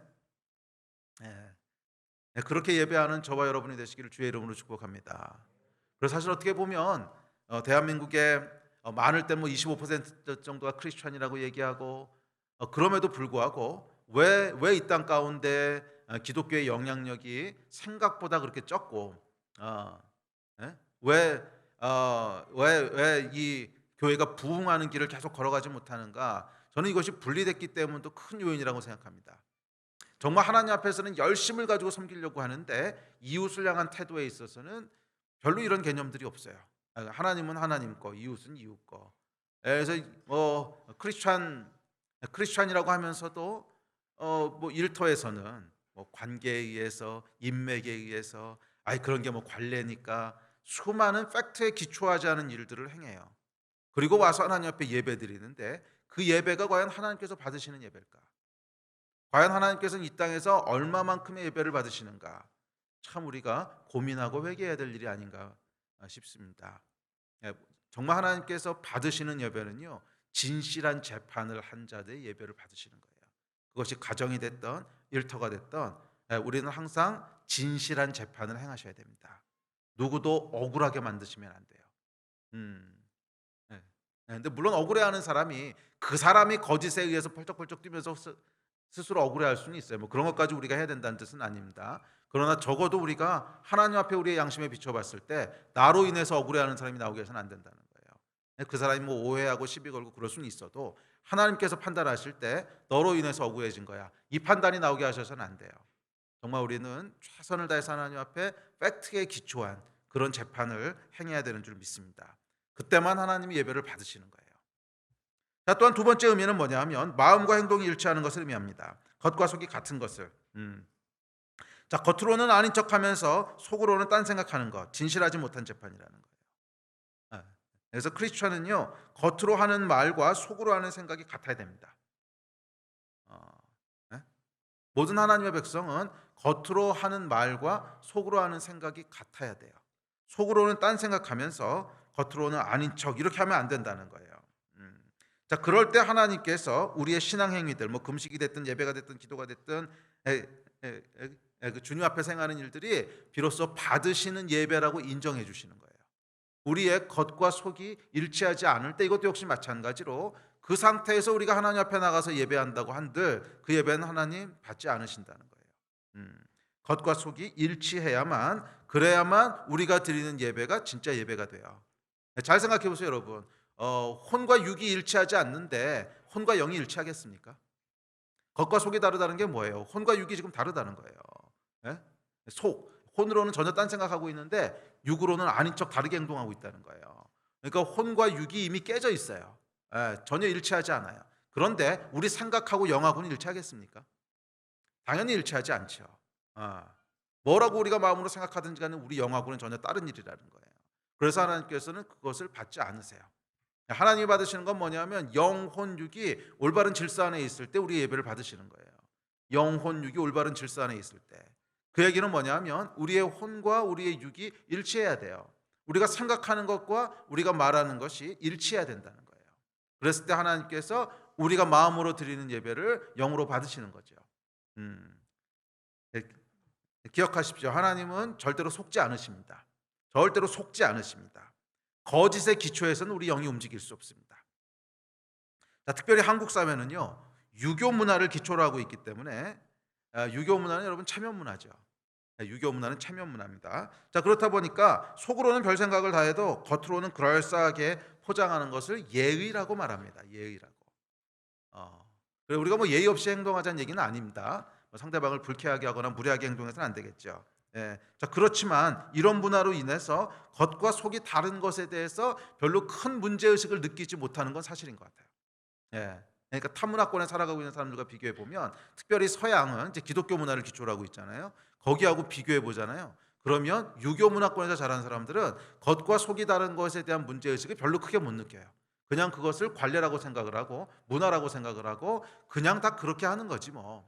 예. 그렇게 예배하는 저와 여러분이 되시기를 주의 이름으로 축복합니다. 그래서 사실 어떻게 보면 대한민국에 많을 때 뭐 25% 정도가 크리스천이라고 얘기하고 그럼에도 불구하고 왜 이 땅 가운데 기독교의 영향력이 생각보다 그렇게 적고 왜 이 교회가 부흥하는 길을 계속 걸어가지 못하는가? 저는 이것이 분리됐기 때문도 큰 요인이라고 생각합니다. 정말 하나님 앞에서는 열심을 가지고 섬기려고 하는데 이웃을 향한 태도에 있어서는 별로 이런 개념들이 없어요. 하나님은 하나님 거, 이웃은 이웃 거. 그래서 뭐 크리스찬이라고 하면서도 뭐 일터에서는 뭐 관계에 의해서 인맥에 의해서 그런 게 뭐 관례니까 수많은 팩트에 기초하지 않은 일들을 행해요. 그리고 와서 하나님 앞에 예배 드리는데 그 예배가 과연 하나님께서 받으시는 예배일까? 과연 하나님께서는 이 땅에서 얼마만큼의 예배를 받으시는가? 참 우리가 고민하고 회개해야 될 일이 아닌가 싶습니다. 정말 하나님께서 받으시는 예배는요 진실한 재판을 한 자들의 예배를 받으시는 거예요. 그것이 가정이 됐던 일터가 됐던 우리는 항상 진실한 재판을 행하셔야 됩니다. 누구도 억울하게 만드시면 안 돼요. 음, 예. 근데 물론 억울해하는 사람이 그 사람이 거짓에 의해서 펄쩍펄쩍 뛰면서 스스로 억울해할 수는 있어요. 뭐 그런 것까지 우리가 해야 된다는 뜻은 아닙니다. 그러나 적어도 우리가 하나님 앞에 우리의 양심에 비춰봤을 때 나로 인해서 억울해하는 사람이 나오게 해서는 안 된다는 거예요. 그 사람이 뭐 오해하고 시비 걸고 그럴 수는 있어도 하나님께서 판단하실 때 너로 인해서 억울해진 거야. 이 판단이 나오게 하셔서는 안 돼요. 정말 우리는 최선을 다해서 하나님 앞에 팩트에 기초한 그런 재판을 행해야 되는 줄 믿습니다. 그때만 하나님이 예배를 받으시는 거예요. 자, 또한 두 번째 의미는 뭐냐 하면 마음과 행동이 일치하는 것을 의미합니다. 겉과 속이 같은 것을. 자, 겉으로는 아닌 척하면서 속으로는 딴 생각하는 것, 진실하지 못한 재판이라는 거예요. 그래서 크리스천은요 겉으로 하는 말과 속으로 하는 생각이 같아야 됩니다. 네? 모든 하나님의 백성은 겉으로 하는 말과 속으로 하는 생각이 같아야 돼요. 속으로는 딴 생각하면서 겉으로는 아닌 척 이렇게 하면 안 된다는 거예요. 음. 자, 그럴 때 하나님께서 우리의 신앙 행위들, 뭐 금식이 됐든 예배가 됐든 기도가 됐든 에, 그 주님 앞에 행하는 일들이 비로소 받으시는 예배라고 인정해 주시는 거예요. 우리의 겉과 속이 일치하지 않을 때 이것도 역시 마찬가지로 그 상태에서 우리가 하나님 앞에 나가서 예배한다고 한들 그 예배는 하나님 받지 않으신다는 거예요. 겉과 속이 일치해야만, 그래야만 우리가 드리는 예배가 진짜 예배가 돼요. 잘 생각해 보세요, 여러분. 혼과 육이 일치하지 않는데 혼과 영이 일치하겠습니까? 겉과 속이 다르다는 게 뭐예요? 혼과 육이 지금 다르다는 거예요. 예? 혼으로는 전혀 딴 생각하고 있는데 육으로는 아닌 척 다르게 행동하고 있다는 거예요. 그러니까 혼과 육이 이미 깨져 있어요. 예, 전혀 일치하지 않아요. 그런데 우리 생각하고 영하고는 일치하겠습니까? 당연히 일치하지 않죠. 아, 뭐라고 우리가 마음으로 생각하든지 간에 우리 영하고는 전혀 다른 일이라는 거예요. 그래서 하나님께서는 그것을 받지 않으세요. 하나님이 받으시는 건 뭐냐면 영혼 육이 올바른 질서 안에 있을 때 우리 예배를 받으시는 거예요. 영혼 육이 올바른 질서 안에 있을 때. 그 얘기는 뭐냐면 우리의 혼과 우리의 육이 일치해야 돼요. 우리가 생각하는 것과 우리가 말하는 것이 일치해야 된다는 거예요. 그랬을 때 하나님께서 우리가 마음으로 드리는 예배를 영으로 받으시는 거죠. 음, 네, 기억하십시오. 하나님은 절대로 속지 않으십니다. 절대로 속지 않으십니다. 거짓의 기초에서는 우리 영이 움직일 수 없습니다. 자, 특별히 한국 사회는요, 유교 문화를 기초로 하고 있기 때문에 유교 문화는 여러분 체면 문화죠. 유교 문화는 체면 문화입니다. 자, 그렇다 보니까 속으로는 별 생각을 다 해도 겉으로는 그럴싸하게 포장하는 것을 예의라고 말합니다. 예의라고. 그래 우리가 뭐 예의 없이 행동하자는 얘기는 아닙니다. 뭐 상대방을 불쾌하게 하거나 무례하게 행동해서는 안 되겠죠. 예. 자, 그렇지만 이런 문화로 인해서 겉과 속이 다른 것에 대해서 별로 큰 문제 의식을 느끼지 못하는 건 사실인 것 같아요. 예. 그러니까 타문화권에 살아가고 있는 사람들과 비교해 보면, 특별히 서양은 이제 기독교 문화를 기초로 하고 있잖아요. 거기하고 비교해 보잖아요. 그러면 유교 문화권에서 자란 사람들은 겉과 속이 다른 것에 대한 문제 의식을 별로 크게 못 느껴요. 그냥 그것을 관례라고 생각을 하고 문화라고 생각을 하고 그냥 다 그렇게 하는 거지 뭐.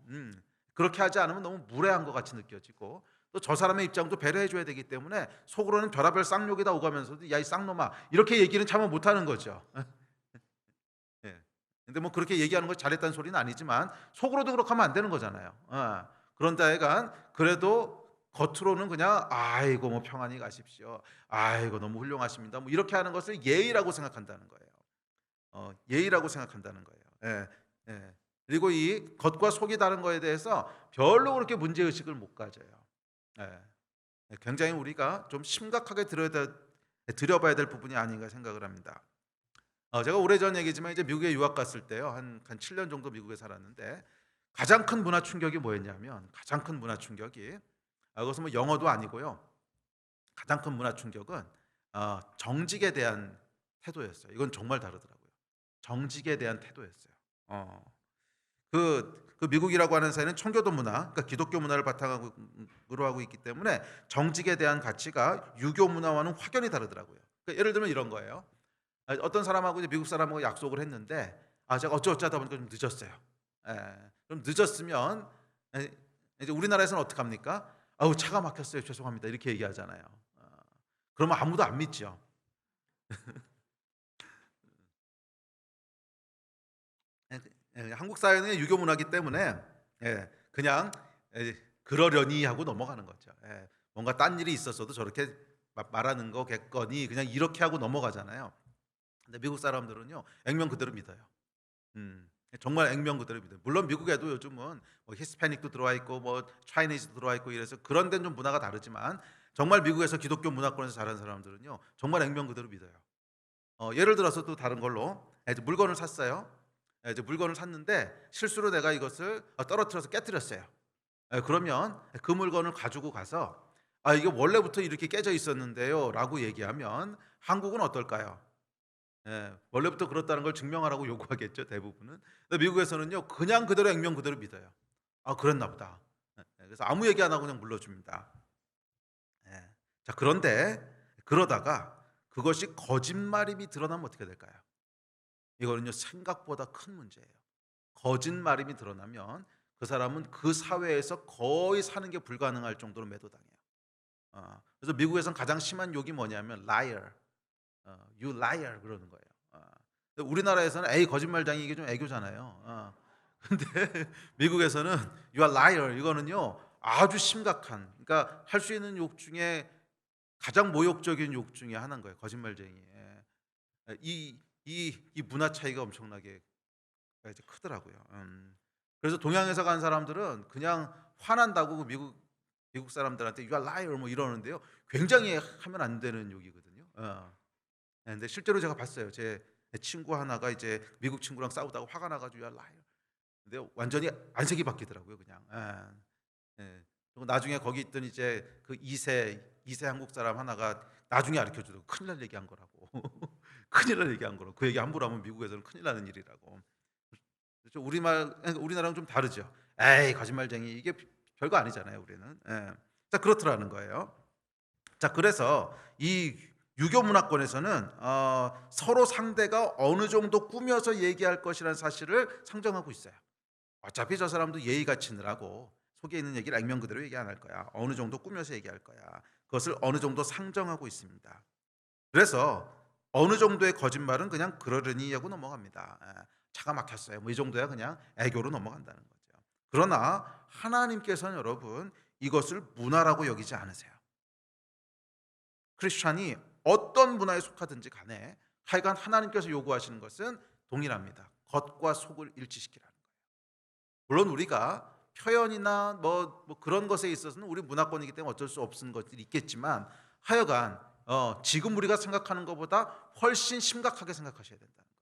그렇게 하지 않으면 너무 무례한 것 같이 느껴지고, 또 저 사람의 입장도 배려해 줘야 되기 때문에 속으로는 별의별 쌍욕이 다 오가면서도 야 이 쌍놈아 이렇게 얘기는 참아 못 하는 거죠. 예. 근데 뭐 그렇게 얘기하는 걸 잘했다는 소리는 아니지만 속으로도 그렇게 하면 안 되는 거잖아요. 그런데 하여간 그래도 겉으로는 그냥 아이고 뭐 평안히 가십시오. 아이고 너무 훌륭하십니다. 뭐 이렇게 하는 것을 예의라고 생각한다는 거예요. 예의라고 생각한다는 거예요. 예. 예. 그리고 이 겉과 속이 다른 거에 대해서 별로 그렇게 문제 의식을 못 가져요. 예. 굉장히 우리가 좀 심각하게 들여봐야 될 부분이 아닌가 생각을 합니다. 제가 오래전 얘기지만 이제 미국에 유학 갔을 때요. 한 7년 정도 미국에 살았는데 가장 큰 문화 충격이 뭐였냐면, 가장 큰 문화 충격이 그것은 뭐 영어도 아니고요. 가장 큰 문화 충격은 정직에 대한 태도였어요. 이건 정말 다르더라고요. 정직에 대한 태도였어요. 그 미국이라고 하는 사회는 청교도 문화, 그러니까 기독교 문화를 바탕으로 하고 있기 때문에 정직에 대한 가치가 유교 문화와는 확연히 다르더라고요. 그러니까 예를 들면 이런 거예요. 어떤 사람하고 이제 미국 사람하고 약속을 했는데 제가 어쩌다 보니까 좀 늦었어요. 좀 늦었으면 이제 우리나라에서는 어떡합니까? "아우 차가 막혔어요. 죄송합니다." 이렇게 얘기하잖아요. 그러면 아무도 안 믿죠. 예 한국 사회는 유교 문화이기 때문에 그냥 그러려니 하고 넘어가는 거죠. 뭔가 딴 일이 있었어도 저렇게 말하는 거겠거니 그냥 이렇게 하고 넘어가잖아요. 근데 미국 사람들은요 액면 그대로 믿어요. 정말 액면 그대로 믿어요. 물론 미국에도 요즘은 뭐 히스패닉도 들어와 있고 뭐 차이니즈도 들어와 있고 이래서 그런 데는 좀 문화가 다르지만, 정말 미국에서 기독교 문화권에서 자란 사람들은요 정말 액면 그대로 믿어요. 예를 들어서 또 다른 걸로 이제 물건을 샀어요. 이제 물건을 샀는데 실수로 내가 이것을 떨어뜨려서 깨뜨렸어요. 그러면 그 물건을 가지고 가서 이게 원래부터 이렇게 깨져 있었는데요라고 얘기하면 한국은 어떨까요? 원래부터 그렇다는 걸 증명하라고 요구하겠죠, 대부분은. 근데 미국에서는요 그냥 그대로 액면 그대로 믿어요. 그랬나 보다. 그래서 아무 얘기 안 하고 그냥 물러줍니다. 예. 자, 그런데 그러다가 그것이 거짓말임이 드러나면 어떻게 될까요? 이거는요 생각보다 큰 문제예요. 거짓말임이 드러나면 그 사람은 그 사회에서 거의 사는 게 불가능할 정도로 매도당해요. 그래서 미국에서는 가장 심한 욕이 뭐냐면 liar, you liar 그러는 거예요. 근데 우리나라에서는 에이 거짓말쟁이 이게 좀 애교잖아요. 근데 미국에서는 you are liar 이거는요 아주 심각한, 그러니까 할 수 있는 욕 중에 가장 모욕적인 욕 중에 하나인 거예요. 거짓말쟁이. 이 문화 차이가 엄청나게 이제 크더라고요. 그래서 동양에서 간 사람들은 그냥 화난다고 그 미국 사람들한테 you are liar 뭐 이러는데요. 굉장히 하면 안 되는 욕이거든요. 근데 실제로 제가 봤어요. 제 친구 하나가 이제 미국 친구랑 싸우다가 화가 나가지고 you are liar. 근데 완전히 안색이 바뀌더라고요, 그냥. 예. 그리고 나중에 거기 있던 이제 그 2세 한국 사람 하나가 나중에 가르쳐 주더라고. 큰일 날 얘기한 거라고. 큰일 날 얘기한 거라고. 그 얘기 함부로 하면 미국에서는 큰일 나는 일이라고. 그렇죠. 우리나라랑 좀 다르죠. 에이 거짓말쟁이 이게 별거 아니잖아요, 우리는. 자 그렇더라는 거예요. 자 그래서 이 유교 문화권에서는 서로 상대가 어느 정도 꾸며서 얘기할 것이라는 사실을 상정하고 있어요. 어차피 저 사람도 예의가 치느라고 속에 있는 얘기를 액면 그대로 얘기 안 할 거야. 어느 정도 꾸며서 얘기할 거야. 그것을 어느 정도 상정하고 있습니다. 그래서 어느 정도의 거짓말은 그냥 그러려니 하고 넘어갑니다. 차가 막혔어요. 뭐 이 정도야 그냥 애교로 넘어간다는 거죠. 그러나 하나님께서는 여러분 이것을 문화라고 여기지 않으세요. 크리스찬이 어떤 문화에 속하든지 간에 하여간 하나님께서 요구하시는 것은 동일합니다. 겉과 속을 일치시키라는 거예요. 물론 우리가 표현이나 뭐 그런 것에 있어서는 우리 문화권이기 때문에 어쩔 수 없는 것들이 있겠지만 하여간 지금 우리가 생각하는 것보다 훨씬 심각하게 생각하셔야 된다는 거예요.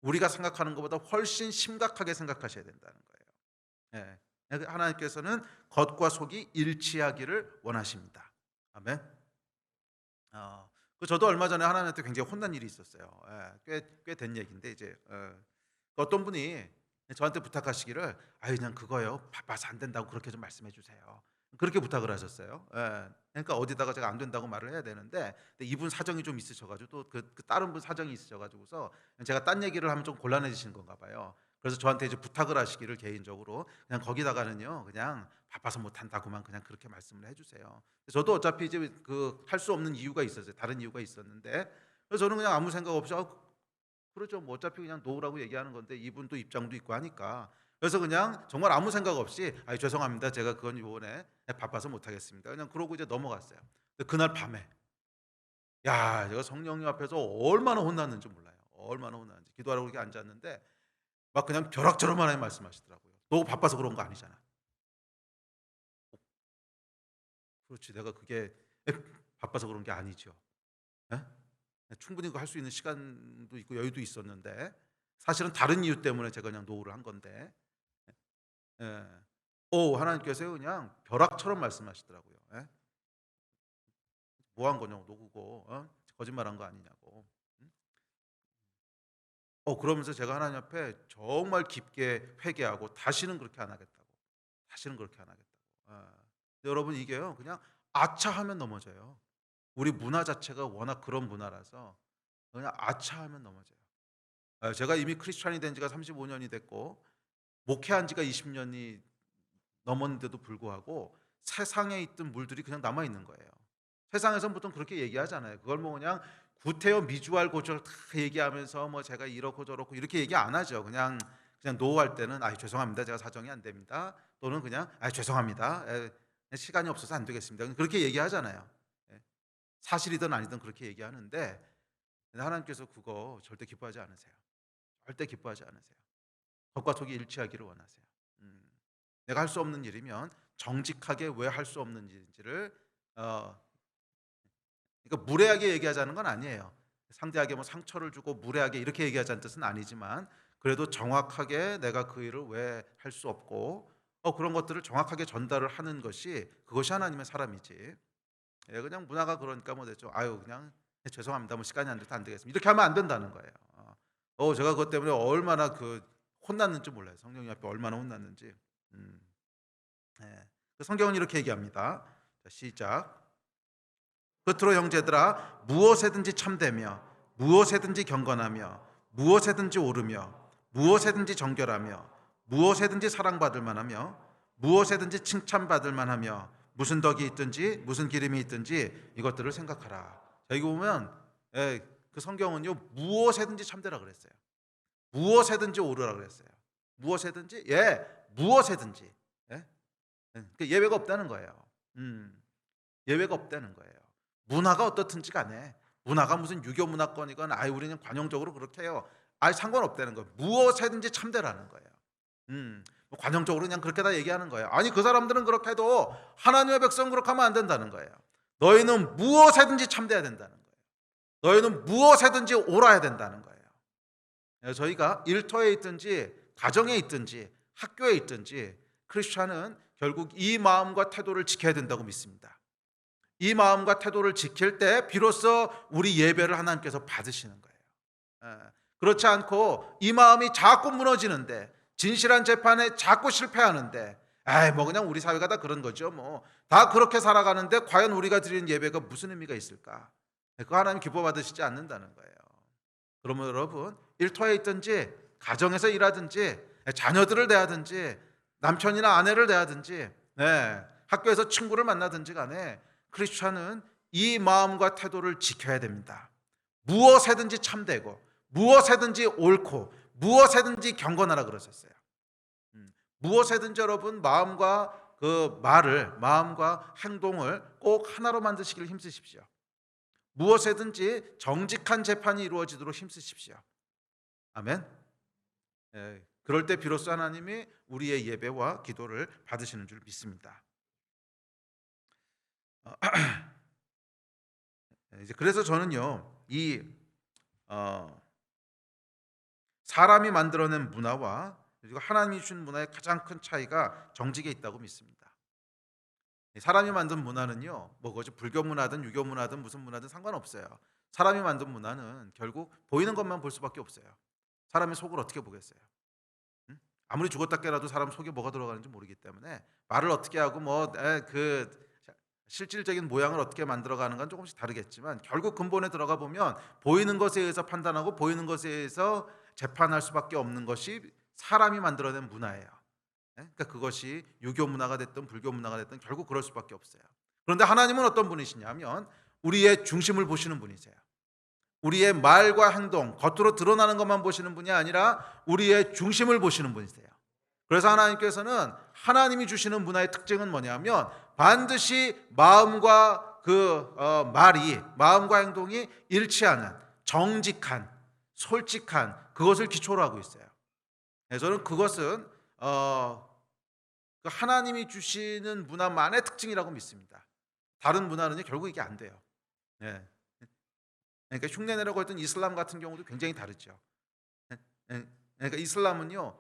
우리가 생각하는 것보다 훨씬 심각하게 생각하셔야 된다는 거예요. 하나님께서는 겉과 속이 일치하기를 원하십니다. 아멘. 저도 얼마 전에 하나님한테 굉장히 혼난 일이 있었어요. 꽤 된 얘기인데 이제 어떤 분이 저한테 부탁하시기를 그냥 그거요 바빠서 안 된다고 그렇게 좀 말씀해 주세요. 그렇게 부탁을 하셨어요. 그러니까 어디다가 제가 안 된다고 말을 해야 되는데 근데 이분 사정이 좀 있으셔가지고 또 그 다른 분 사정이 있으셔가지고서 제가 딴 얘기를 하면 좀 곤란해지시는 건가 봐요. 그래서 저한테 이제 부탁을 하시기를 개인적으로 그냥 거기다가는요 그냥 바빠서 못 한다고만 그냥 그렇게 말씀을 해주세요. 저도 어차피 이제 그 할 수 없는 이유가 있었어요. 다른 이유가 있었는데 그래서 저는 그냥 아무 생각 없이 그러죠. 뭐 어차피 그냥 놓으라고 얘기하는 건데 이분도 입장도 있고 하니까 그래서 그냥 정말 아무 생각 없이 죄송합니다. 제가 그건 이번에 바빠서 못 하겠습니다. 그냥 그러고 이제 넘어갔어요. 근데 그날 밤에 제가 성령님 앞에서 얼마나 혼났는지 몰라요. 얼마나 혼났는지 기도하라고 이렇게 앉았는데 막 그냥 벼락처럼 하나님 말씀하시더라고요. 너 바빠서 그런 거 아니잖아. 그렇지. 내가 그게 바빠서 그런 게 아니죠. 예? 충분히 할 수 있는 시간도 있고 여유도 있었는데 사실은 다른 이유 때문에 제가 그냥 노후를 한 건데 예. 하나님께서 그냥 벼락처럼 말씀하시더라고요. 뭐 한 거냐고 노후고 거짓말한 거 아니냐고. 응? 그러면서 제가 하나님 앞에 정말 깊게 회개하고 다시는 그렇게 안 하겠다고. 다시는 그렇게 안 하겠다고. 근데 여러분 이게요 그냥 아차하면 넘어져요. 우리 문화 자체가 워낙 그런 문화라서 그냥 아차하면 넘어져요. 제가 이미 크리스찬이 된 지가 35년이 됐고 목회한 지가 20년이 넘었는데도 불구하고 세상에 있던 물들이 그냥 남아 있는 거예요. 세상에서는 보통 그렇게 얘기하잖아요. 그걸 뭐 그냥 구태여 미주알 고절 다 얘기하면서 뭐 제가 이렇고 저렇고 이렇게 얘기 안 하죠. 그냥 노후할 때는 죄송합니다. 제가 사정이 안 됩니다. 또는 그냥 죄송합니다. 시간이 없어서 안 되겠습니다. 그렇게 얘기하잖아요. 사실이든 아니든 그렇게 얘기하는데 하나님께서 그거 절대 기뻐하지 않으세요. 절대 기뻐하지 않으세요. 겉과 속이 일치하기를 원하세요. 내가 할 수 없는 일이면 정직하게 왜 할 수 없는 일인지를 그러니까 무례하게 얘기하자는 건 아니에요. 상대에게 뭐 상처를 주고 무례하게 이렇게 얘기하자는 뜻은 아니지만 그래도 정확하게 내가 그 일을 왜 할 수 없고 그런 것들을 정확하게 전달을 하는 것이 그것이 하나님의 사람이지. 그냥 문화가 그러니까 뭐 됐죠. 그냥 죄송합니다. 뭐 시간이 안 돼서 안 되겠습니다. 이렇게 하면 안 된다는 거예요. 제가 그것 때문에 얼마나 혼났는지 몰라요. 성령님 앞에 얼마나 혼났는지. 그 성경은 이렇게 얘기합니다. 자, 시작. 끝으로 형제들아 무엇에든지 참되며 무엇에든지 경건하며 무엇에든지 오르며 무엇에든지 정결하며 무엇에든지 사랑받을 만하며 무엇에든지 칭찬받을 만하며 무슨 덕이 있든지 무슨 기름이 있든지 이것들을 생각하라. 자, 여기 보면 그 성경은요 무엇에든지 참되라 그랬어요. 무엇에든지 오르라 그랬어요. 무엇에든지 무엇에든지 그 예외가 없다는 거예요. 예외가 없다는 거예요. 문화가 어떻든지 간에 문화가 무슨 유교 문화권이건 우리는 관용적으로 그렇게 해요. 상관없다는 거예요. 무엇에든지 참되라는 거예요. 뭐 관용적으로 그냥 그렇게 다 얘기하는 거예요. 아니 그 사람들은 그렇게 해도 하나님의 백성은 그렇게 하면 안 된다는 거예요. 너희는 무엇에든지 참돼야 된다는 거예요. 너희는 무엇에든지 옳아야 된다는 거예요. 저희가 일터에 있든지 가정에 있든지 학교에 있든지 크리스찬은 결국 이 마음과 태도를 지켜야 된다고 믿습니다. 이 마음과 태도를 지킬 때 비로소 우리 예배를 하나님께서 받으시는 거예요. 그렇지 않고 이 마음이 자꾸 무너지는데 진실한 재판에 자꾸 실패하는데 뭐 그냥 우리 사회가 다 그런 거죠. 뭐 다 그렇게 살아가는데 과연 우리가 드리는 예배가 무슨 의미가 있을까? 그거 하나님 기뻐 받으시지 않는다는 거예요. 그러면 여러분 일터에 있든지 가정에서 일하든지 자녀들을 대하든지 남편이나 아내를 대하든지 학교에서 친구를 만나든지 간에 크리스찬은 이 마음과 태도를 지켜야 됩니다. 무엇에든지 참되고 무엇에든지 옳고 무엇에든지 경건하라 그러셨어요. 무엇에든지 여러분 마음과 마음과 행동을 꼭 하나로 만드시길 힘쓰십시오. 무엇에든지 정직한 재판이 이루어지도록 힘쓰십시오. 아멘. 그럴 때 비로소 하나님이 우리의 예배와 기도를 받으시는 줄 믿습니다. 이제 그래서 저는요 이 사람이 만들어낸 문화와 그리고 하나님이 주신 문화의 가장 큰 차이가 정직에 있다고 믿습니다. 사람이 만든 문화는요 뭐 그것이 불교 문화든 유교 문화든 무슨 문화든 상관없어요. 사람이 만든 문화는 결국 보이는 것만 볼 수밖에 없어요. 사람의 속을 어떻게 보겠어요? 아무리 죽었다 깨라도 사람 속에 뭐가 들어가는지 모르기 때문에 말을 어떻게 하고 실질적인 모양을 어떻게 만들어가는 건 조금씩 다르겠지만 결국 근본에 들어가 보면 보이는 것에 의해서 판단하고 보이는 것에 의해서 재판할 수밖에 없는 것이 사람이 만들어낸 문화예요. 그러니까 그것이 유교 문화가 됐든 불교 문화가 됐든 결국 그럴 수밖에 없어요. 그런데 하나님은 어떤 분이시냐면 우리의 중심을 보시는 분이세요. 우리의 말과 행동, 겉으로 드러나는 것만 보시는 분이 아니라 우리의 중심을 보시는 분이세요. 그래서 하나님께서는 하나님이 주시는 문화의 특징은 뭐냐면 반드시 마음과 마음과 행동이 일치하는 정직한, 솔직한 그것을 기초로 하고 있어요. 저는 그것은 하나님이 주시는 문화만의 특징이라고 믿습니다. 다른 문화는 결국 이게 안 돼요. 그러니까 흉내내려고 했던 이슬람 같은 경우도 굉장히 다르죠. 그러니까 이슬람은요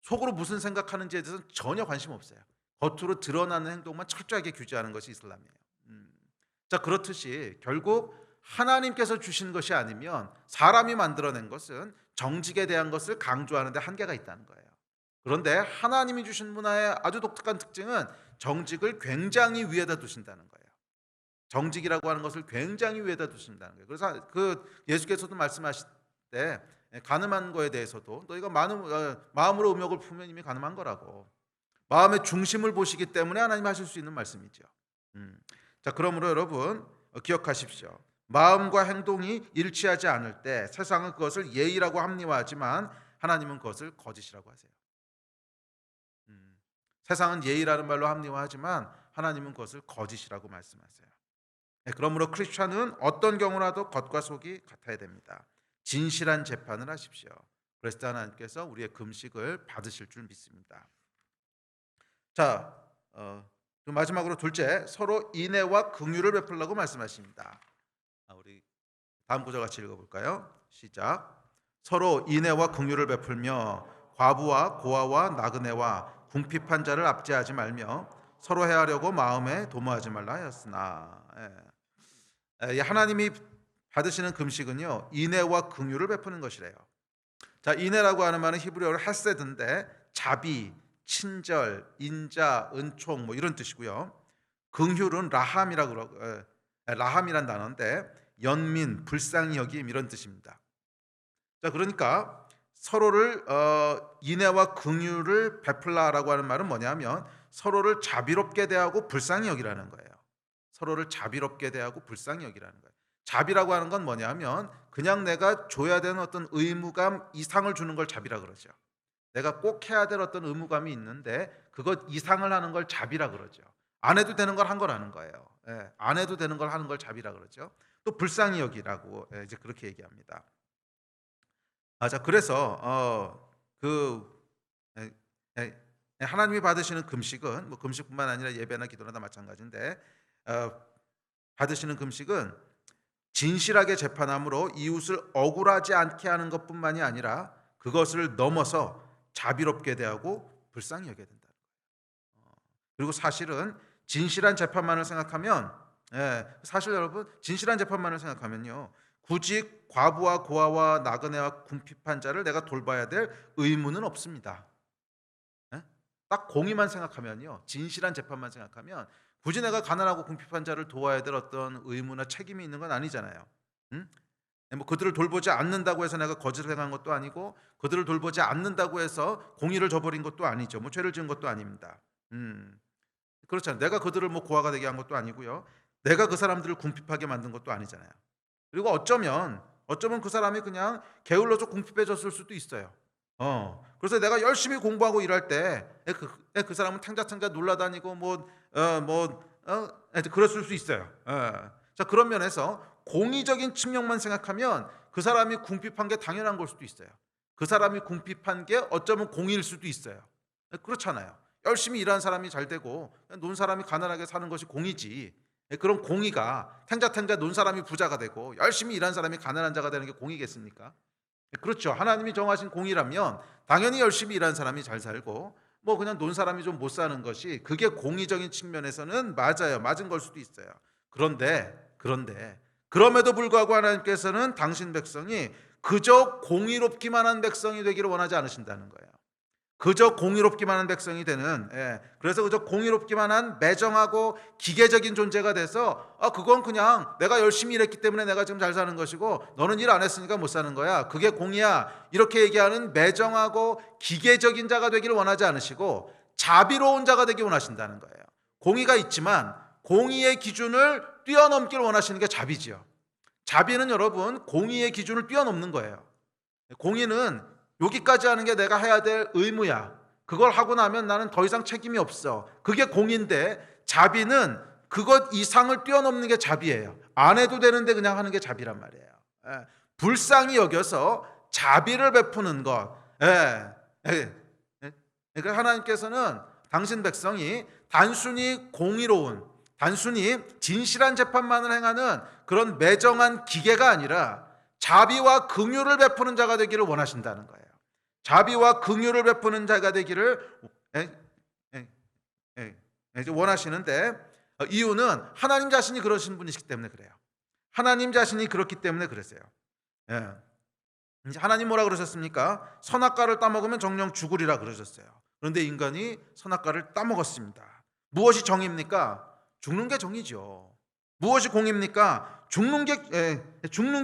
속으로 무슨 생각하는지에 대해서는 전혀 관심 없어요. 겉으로 드러나는 행동만 철저하게 규제하는 것이 이슬람이에요. 자 그렇듯이 결국 하나님께서 주신 것이 아니면 사람이 만들어낸 것은 정직에 대한 것을 강조하는 데 한계가 있다는 거예요. 그런데 하나님이 주신 문화의 아주 독특한 특징은 정직을 굉장히 위에다 두신다는 거예요. 정직이라고 하는 것을 굉장히 위에다 두신다는 거예요. 그래서 예수께서도 말씀하실 때 가늠한 거에 대해서도 너희가 마음으로 음욕을 품으면 이미 가늠한 거라고 마음의 중심을 보시기 때문에 하나님 하실 수 있는 말씀이죠. 자 그러므로 여러분 기억하십시오. 마음과 행동이 일치하지 않을 때 세상은 그것을 예의라고 합리화하지만 하나님은 그것을 거짓이라고 하세요. 세상은 예의라는 말로 합리화하지만 하나님은 그것을 거짓이라고 말씀하세요. 그러므로 크리스찬은 어떤 경우라도 겉과 속이 같아야 됩니다. 진실한 재판을 하십시오. 그래서 하나님께서 우리의 금식을 받으실 줄 믿습니다. 자, 마지막으로 둘째, 서로 인애와 긍휼을 베풀라고 말씀하십니다. 우리 다음 구절 같이 읽어볼까요? 시작. 서로 인애와 긍휼을 베풀며 과부와 고아와 나그네와 궁핍한 자를 압제하지 말며 서로 해하려고 마음에 도모하지 말라 하였으나. 하나님이 받으시는 금식은요 인애와 긍휼을 베푸는 것이래요. 자 인애라고 하는 말은 히브리어로 헤세드인데 자비, 친절, 인자, 은총 뭐 이런 뜻이고요. 긍휼은 라함이란 단어인데 연민, 불쌍히 여김 이런 뜻입니다. 자 그러니까 서로를 인애와 긍휼을 베풀라라고 하는 말은 뭐냐면 서로를 자비롭게 대하고 불쌍히 여기라는 거예요. 서로를 자비롭게 대하고 불쌍히 여기라는 거예요. 자비라고 하는 건 뭐냐면 그냥 내가 줘야 되는 어떤 의무감 이상을 주는 걸 자비라 그러죠. 내가 꼭 해야 될 어떤 의무감이 있는데 그것 이상을 하는 걸 자비라 그러죠. 안 해도 되는 걸 한 거라는 거예요. 예, 안 해도 되는 걸 하는 걸 자비라 그러죠. 또 불쌍히 여기라고 이제 그렇게 얘기합니다. 자 그래서 에, 하나님이 받으시는 금식은 뭐 금식뿐만 아니라 예배나 기도나 다 마찬가지인데 받으시는 금식은 진실하게 재판함으로 이웃을 억울하지 않게 하는 것뿐만이 아니라 그것을 넘어서 자비롭게 대하고 불쌍히 여겨야 된다. 그리고 사실은 진실한 재판만을 생각하면 사실 여러분 진실한 재판만을 생각하면요 굳이 과부와 고아와 나그네와 궁핍한 자를 내가 돌봐야 될 의무는 없습니다. 딱 공의만 생각하면요 진실한 재판만 생각하면 굳이 내가 가난하고 궁핍한 자를 도와야 될 어떤 의무나 책임이 있는 건 아니잖아요. 응? 뭐 그들을 돌보지 않는다고 해서 내가 거짓을 행한 것도 아니고 그들을 돌보지 않는다고 해서 공의를 저버린 것도 아니죠. 뭐 죄를 지은 것도 아닙니다. 그렇잖아요. 내가 그들을 뭐 고아가 되게 한 것도 아니고요. 내가 그 사람들을 궁핍하게 만든 것도 아니잖아요. 그리고 어쩌면 그 사람이 그냥 게을러서 궁핍해졌을 수도 있어요. 그래서 내가 열심히 공부하고 일할 때 그 사람은 탕자탕자 놀라다니고 그랬을 수 있어요. 자 그런 면에서 공의적인 측면만 생각하면 그 사람이 궁핍한 게 당연한 걸 수도 있어요. 그 사람이 궁핍한 게 어쩌면 공의일 수도 있어요. 그렇잖아요. 열심히 일한 사람이 잘 되고 논 사람이 가난하게 사는 것이 공의지. 그런 공의가 탱자탱자 논 사람이 부자가 되고 열심히 일한 사람이 가난한 자가 되는 게 공의겠습니까? 그렇죠. 하나님이 정하신 공의라면 당연히 열심히 일한 사람이 잘 살고 뭐 그냥 논 사람이 좀 못 사는 것이 그게 공의적인 측면에서는 맞아요. 맞은 걸 수도 있어요. 그런데 그럼에도 불구하고 하나님께서는 당신 백성이 그저 공의롭기만 한 백성이 되기를 원하지 않으신다는 거예요. 그저 공의롭기만 한 백성이 되는 그래서 그저 공의롭기만 한 매정하고 기계적인 존재가 돼서 그건 그냥 내가 열심히 일했기 때문에 내가 지금 잘 사는 것이고 너는 일 안 했으니까 못 사는 거야 그게 공의야 이렇게 얘기하는 매정하고 기계적인 자가 되기를 원하지 않으시고 자비로운 자가 되기 원하신다는 거예요. 공의가 있지만 공의의 기준을 뛰어넘기를 원하시는 게 자비지요. 자비는 여러분 공의의 기준을 뛰어넘는 거예요. 공의는 여기까지 하는 게 내가 해야 될 의무야. 그걸 하고 나면 나는 더 이상 책임이 없어. 그게 공인데 자비는 그것 이상을 뛰어넘는 게 자비예요. 안 해도 되는데 그냥 하는 게 자비란 말이에요. 불쌍히 여겨서 자비를 베푸는 것. 그러니까 하나님께서는 당신 백성이 단순히 공의로운 단순히 진실한 재판만을 행하는 그런 매정한 기계가 아니라 자비와 긍휼을 베푸는 자가 되기를 원하신다는 거예요. 자비와 긍휼을 베푸는 자가 되기를 원하시는데 이유는 하나님 자신이 그러신 분이시기 때문에 그래요. 하나님 자신이 그렇기 때문에 그랬어요. 이제 하나님 뭐라 그러셨습니까? 선악과를 따먹으면 정령 죽으리라 그러셨어요. 그런데 인간이 선악과를 따먹었습니다. 무엇이 정입니까? 죽는 게 정이죠. 무엇이 공입니까? 죽는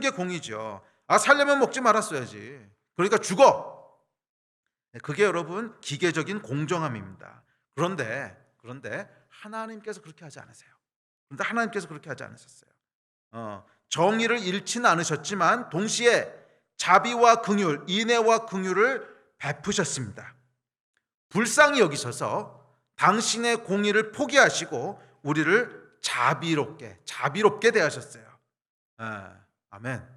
게 공이죠. 살려면 먹지 말았어야지. 그러니까 죽어. 그게 여러분 기계적인 공정함입니다. 그런데 하나님께서 그렇게 하지 않으세요. 그런데 하나님께서 그렇게 하지 않으셨어요. 정의를 잃지는 않으셨지만 동시에 자비와 긍휼, 인애와 긍휼을 베푸셨습니다. 불쌍히 여기셔서 당신의 공의를 포기하시고 우리를 자비롭게 대하셨어요. 아멘.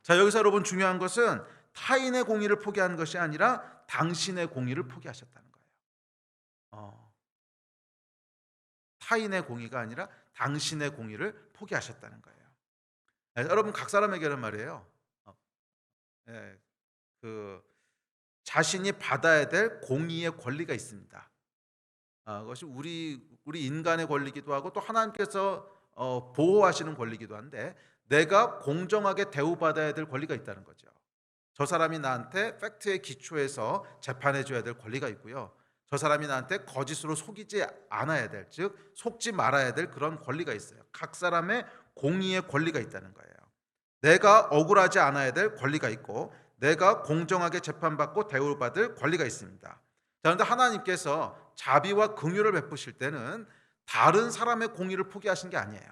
자 여기서 여러분 중요한 것은 타인의 공의를 포기하는 것이 아니라 당신의 공의를 포기하셨다는 거예요. 타인의 공의가 아니라 당신의 공의를 포기하셨다는 거예요. 여러분 각 사람에게는 말이에요. 그 자신이 받아야 될 공의의 권리가 있습니다. 그것이 우리 인간의 권리기도 하고 또 하나님께서 보호하시는 권리기도 한데 내가 공정하게 대우받아야 될 권리가 있다는 거죠. 저 사람이 나한테 팩트에 기초해서 재판해 줘야 될 권리가 있고요. 저 사람이 나한테 거짓으로 속이지 않아야 될, 즉 속지 말아야 될 그런 권리가 있어요. 각 사람의 공의의 권리가 있다는 거예요. 내가 억울하지 않아야 될 권리가 있고 내가 공정하게 재판받고 대우받을 권리가 있습니다. 그런데 하나님께서 자비와 긍휼을 베푸실 때는 다른 사람의 공의를 포기하신 게 아니에요.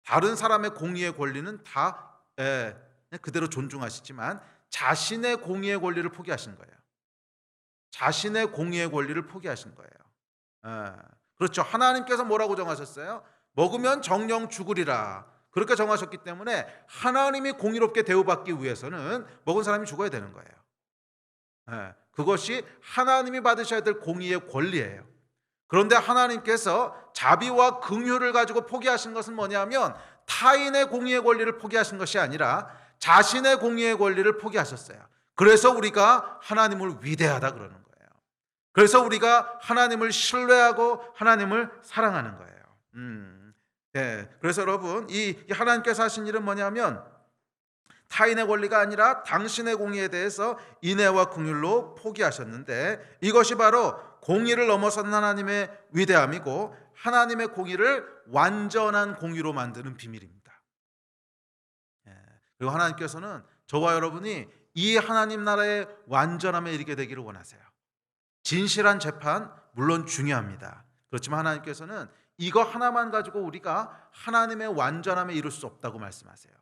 다른 사람의 공의의 권리는 다 그대로 존중하시지만 자신의 공의의 권리를 포기하신 거예요. 자신의 공의의 권리를 포기하신 거예요. 그렇죠. 하나님께서 뭐라고 정하셨어요? 먹으면 정령 죽으리라. 그렇게 정하셨기 때문에 하나님이 공의롭게 대우받기 위해서는 먹은 사람이 죽어야 되는 거예요. 그것이 하나님이 받으셔야 될 공의의 권리예요. 그런데 하나님께서 자비와 긍휼을 가지고 포기하신 것은 뭐냐면 타인의 공의의 권리를 포기하신 것이 아니라 자신의 공의의 권리를 포기하셨어요. 그래서 우리가 하나님을 위대하다 그러는 거예요. 그래서 우리가 하나님을 신뢰하고 하나님을 사랑하는 거예요. 그래서 여러분, 이 하나님께서 하신 일은 뭐냐면 타인의 권리가 아니라 당신의 공의에 대해서 인애와 긍휼로 포기하셨는데, 이것이 바로 공의를 넘어서는 하나님의 위대함이고 하나님의 공의를 완전한 공의로 만드는 비밀입니다. 그리고 하나님께서는 저와 여러분이 이 하나님 나라의 완전함에 이르게 되기를 원하세요. 진실한 재판 물론 중요합니다. 그렇지만 하나님께서는 이거 하나만 가지고 우리가 하나님의 완전함에 이룰 수 없다고 말씀하세요.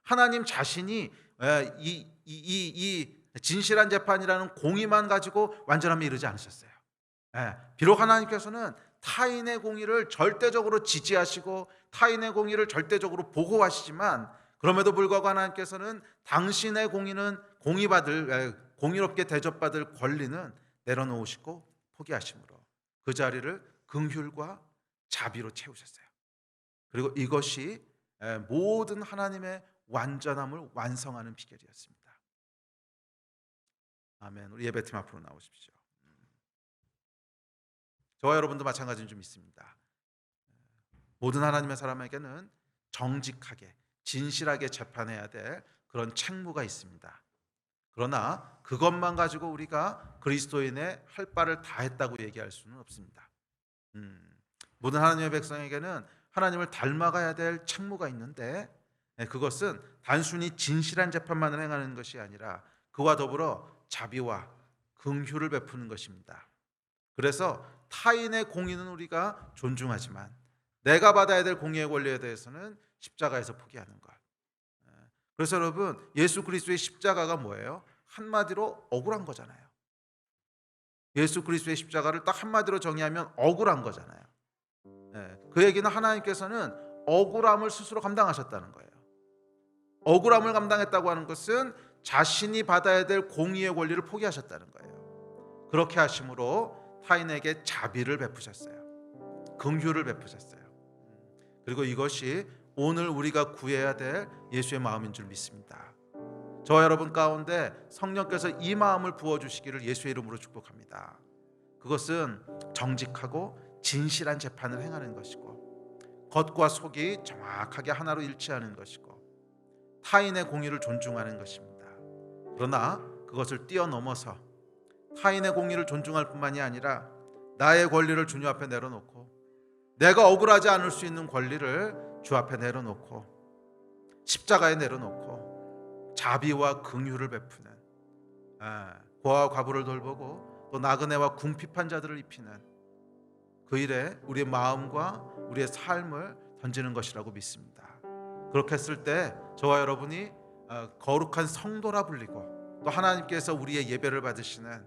하나님 자신이 이 진실한 재판이라는 공의만 가지고 완전함에 이르지 않으셨어요. 비록 하나님께서는 타인의 공의를 절대적으로 지지하시고 타인의 공의를 절대적으로 보호하시지만, 그럼에도 불구하고 하나님께서는 당신의 공의는 공의롭게 대접받을 권리는 내려놓으시고 포기하심으로 그 자리를 긍휼과 자비로 채우셨어요. 그리고 이것이 모든 하나님의 완전함을 완성하는 비결이었습니다. 아멘. 우리 예배팀 앞으로 나오십시오. 저와 여러분도 마찬가지는 좀 있습니다. 모든 하나님의 사람에게는 정직하게 진실하게 재판해야 될 그런 책무가 있습니다. 그러나 그것만 가지고 우리가 그리스도인의 할 바를 다 했다고 얘기할 수는 없습니다. 모든 하나님의 백성에게는 하나님을 닮아가야 될 책무가 있는데, 그것은 단순히 진실한 재판만을 행하는 것이 아니라 그와 더불어 자비와 긍휼을 베푸는 것입니다. 그래서 타인의 공의는 우리가 존중하지만 내가 받아야 될 공의의 권리에 대해서는 십자가에서 포기하는 것. 그래서 여러분, 예수 그리스도의 십자가가 뭐예요? 한마디로 억울한 거잖아요. 예수 그리스도의 십자가를 딱 한마디로 정의하면 억울한 거잖아요. 그 얘기는 하나님께서는 억울함을 스스로 감당하셨다는 거예요. 억울함을 감당했다고 하는 것은 자신이 받아야 될 공의의 권리를 포기하셨다는 거예요. 그렇게 하심으로 타인에게 자비를 베푸셨어요. 긍휼을 베푸셨어요. 그리고 이것이 오늘 우리가 구해야 될 예수의 마음인 줄 믿습니다. 저와 여러분 가운데 성령께서 이 마음을 부어주시기를 예수의 이름으로 축복합니다. 그것은 정직하고 진실한 재판을 행하는 것이고 겉과 속이 정확하게 하나로 일치하는 것이고 타인의 공의를 존중하는 것입니다. 그러나 그것을 뛰어넘어서 타인의 공의를 존중할 뿐만이 아니라 나의 권리를 주님 앞에 내려놓고 내가 억울하지 않을 수 있는 권리를 주 앞에 내려놓고 십자가에 내려놓고 자비와 긍휼을 베푸는, 고아와 과부를 돌보고 또 나그네와 궁핍한 자들을 입히는 그 일에 우리의 마음과 우리의 삶을 던지는 것이라고 믿습니다. 그렇게 했을 때 저와 여러분이 거룩한 성도라 불리고 또 하나님께서 우리의 예배를 받으시는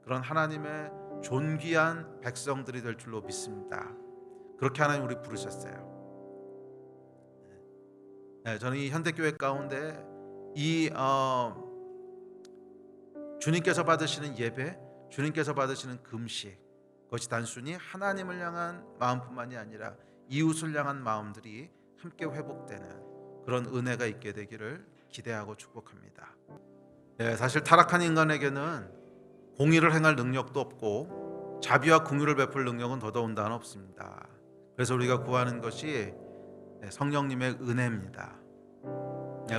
그런 하나님의 존귀한 백성들이 될 줄로 믿습니다. 그렇게 하나님 우리 부르셨어요. 저는 이 현대교회 가운데 이 주님께서 받으시는 예배, 주님께서 받으시는 금식, 그것이 단순히 하나님을 향한 마음뿐만이 아니라 이웃을 향한 마음들이 함께 회복되는 그런 은혜가 있게 되기를 기대하고 축복합니다. 사실 타락한 인간에게는 공의를 행할 능력도 없고 자비와 긍휼을 베풀 능력은 더더군다나 없습니다. 그래서 우리가 구하는 것이 성령님의 은혜입니다.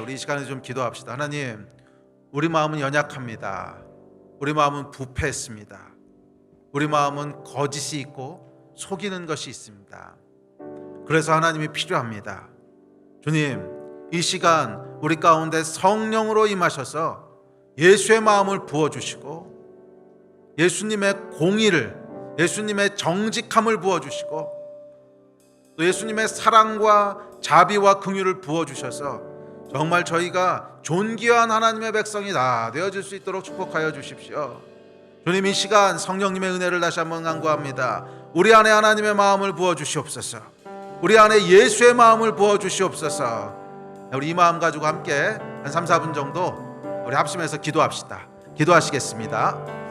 우리 이 시간에 좀 기도합시다. 하나님, 우리 마음은 연약합니다. 우리 마음은 부패했습니다. 우리 마음은 거짓이 있고 속이는 것이 있습니다. 그래서 하나님이 필요합니다. 주님, 이 시간 우리 가운데 성령으로 임하셔서 예수의 마음을 부어주시고 예수님의 공의를, 예수님의 정직함을 부어주시고 또 예수님의 사랑과 자비와 긍휼을 부어주셔서 정말 저희가 존귀한 하나님의 백성이 다 되어질 수 있도록 축복하여 주십시오. 주님, 이 시간 성령님의 은혜를 다시 한번 간구합니다. 우리 안에 하나님의 마음을 부어주시옵소서. 우리 안에 예수의 마음을 부어주시옵소서. 우리 이 마음 가지고 함께 한 3, 4분 정도 우리 합심해서 기도합시다. 기도하시겠습니다.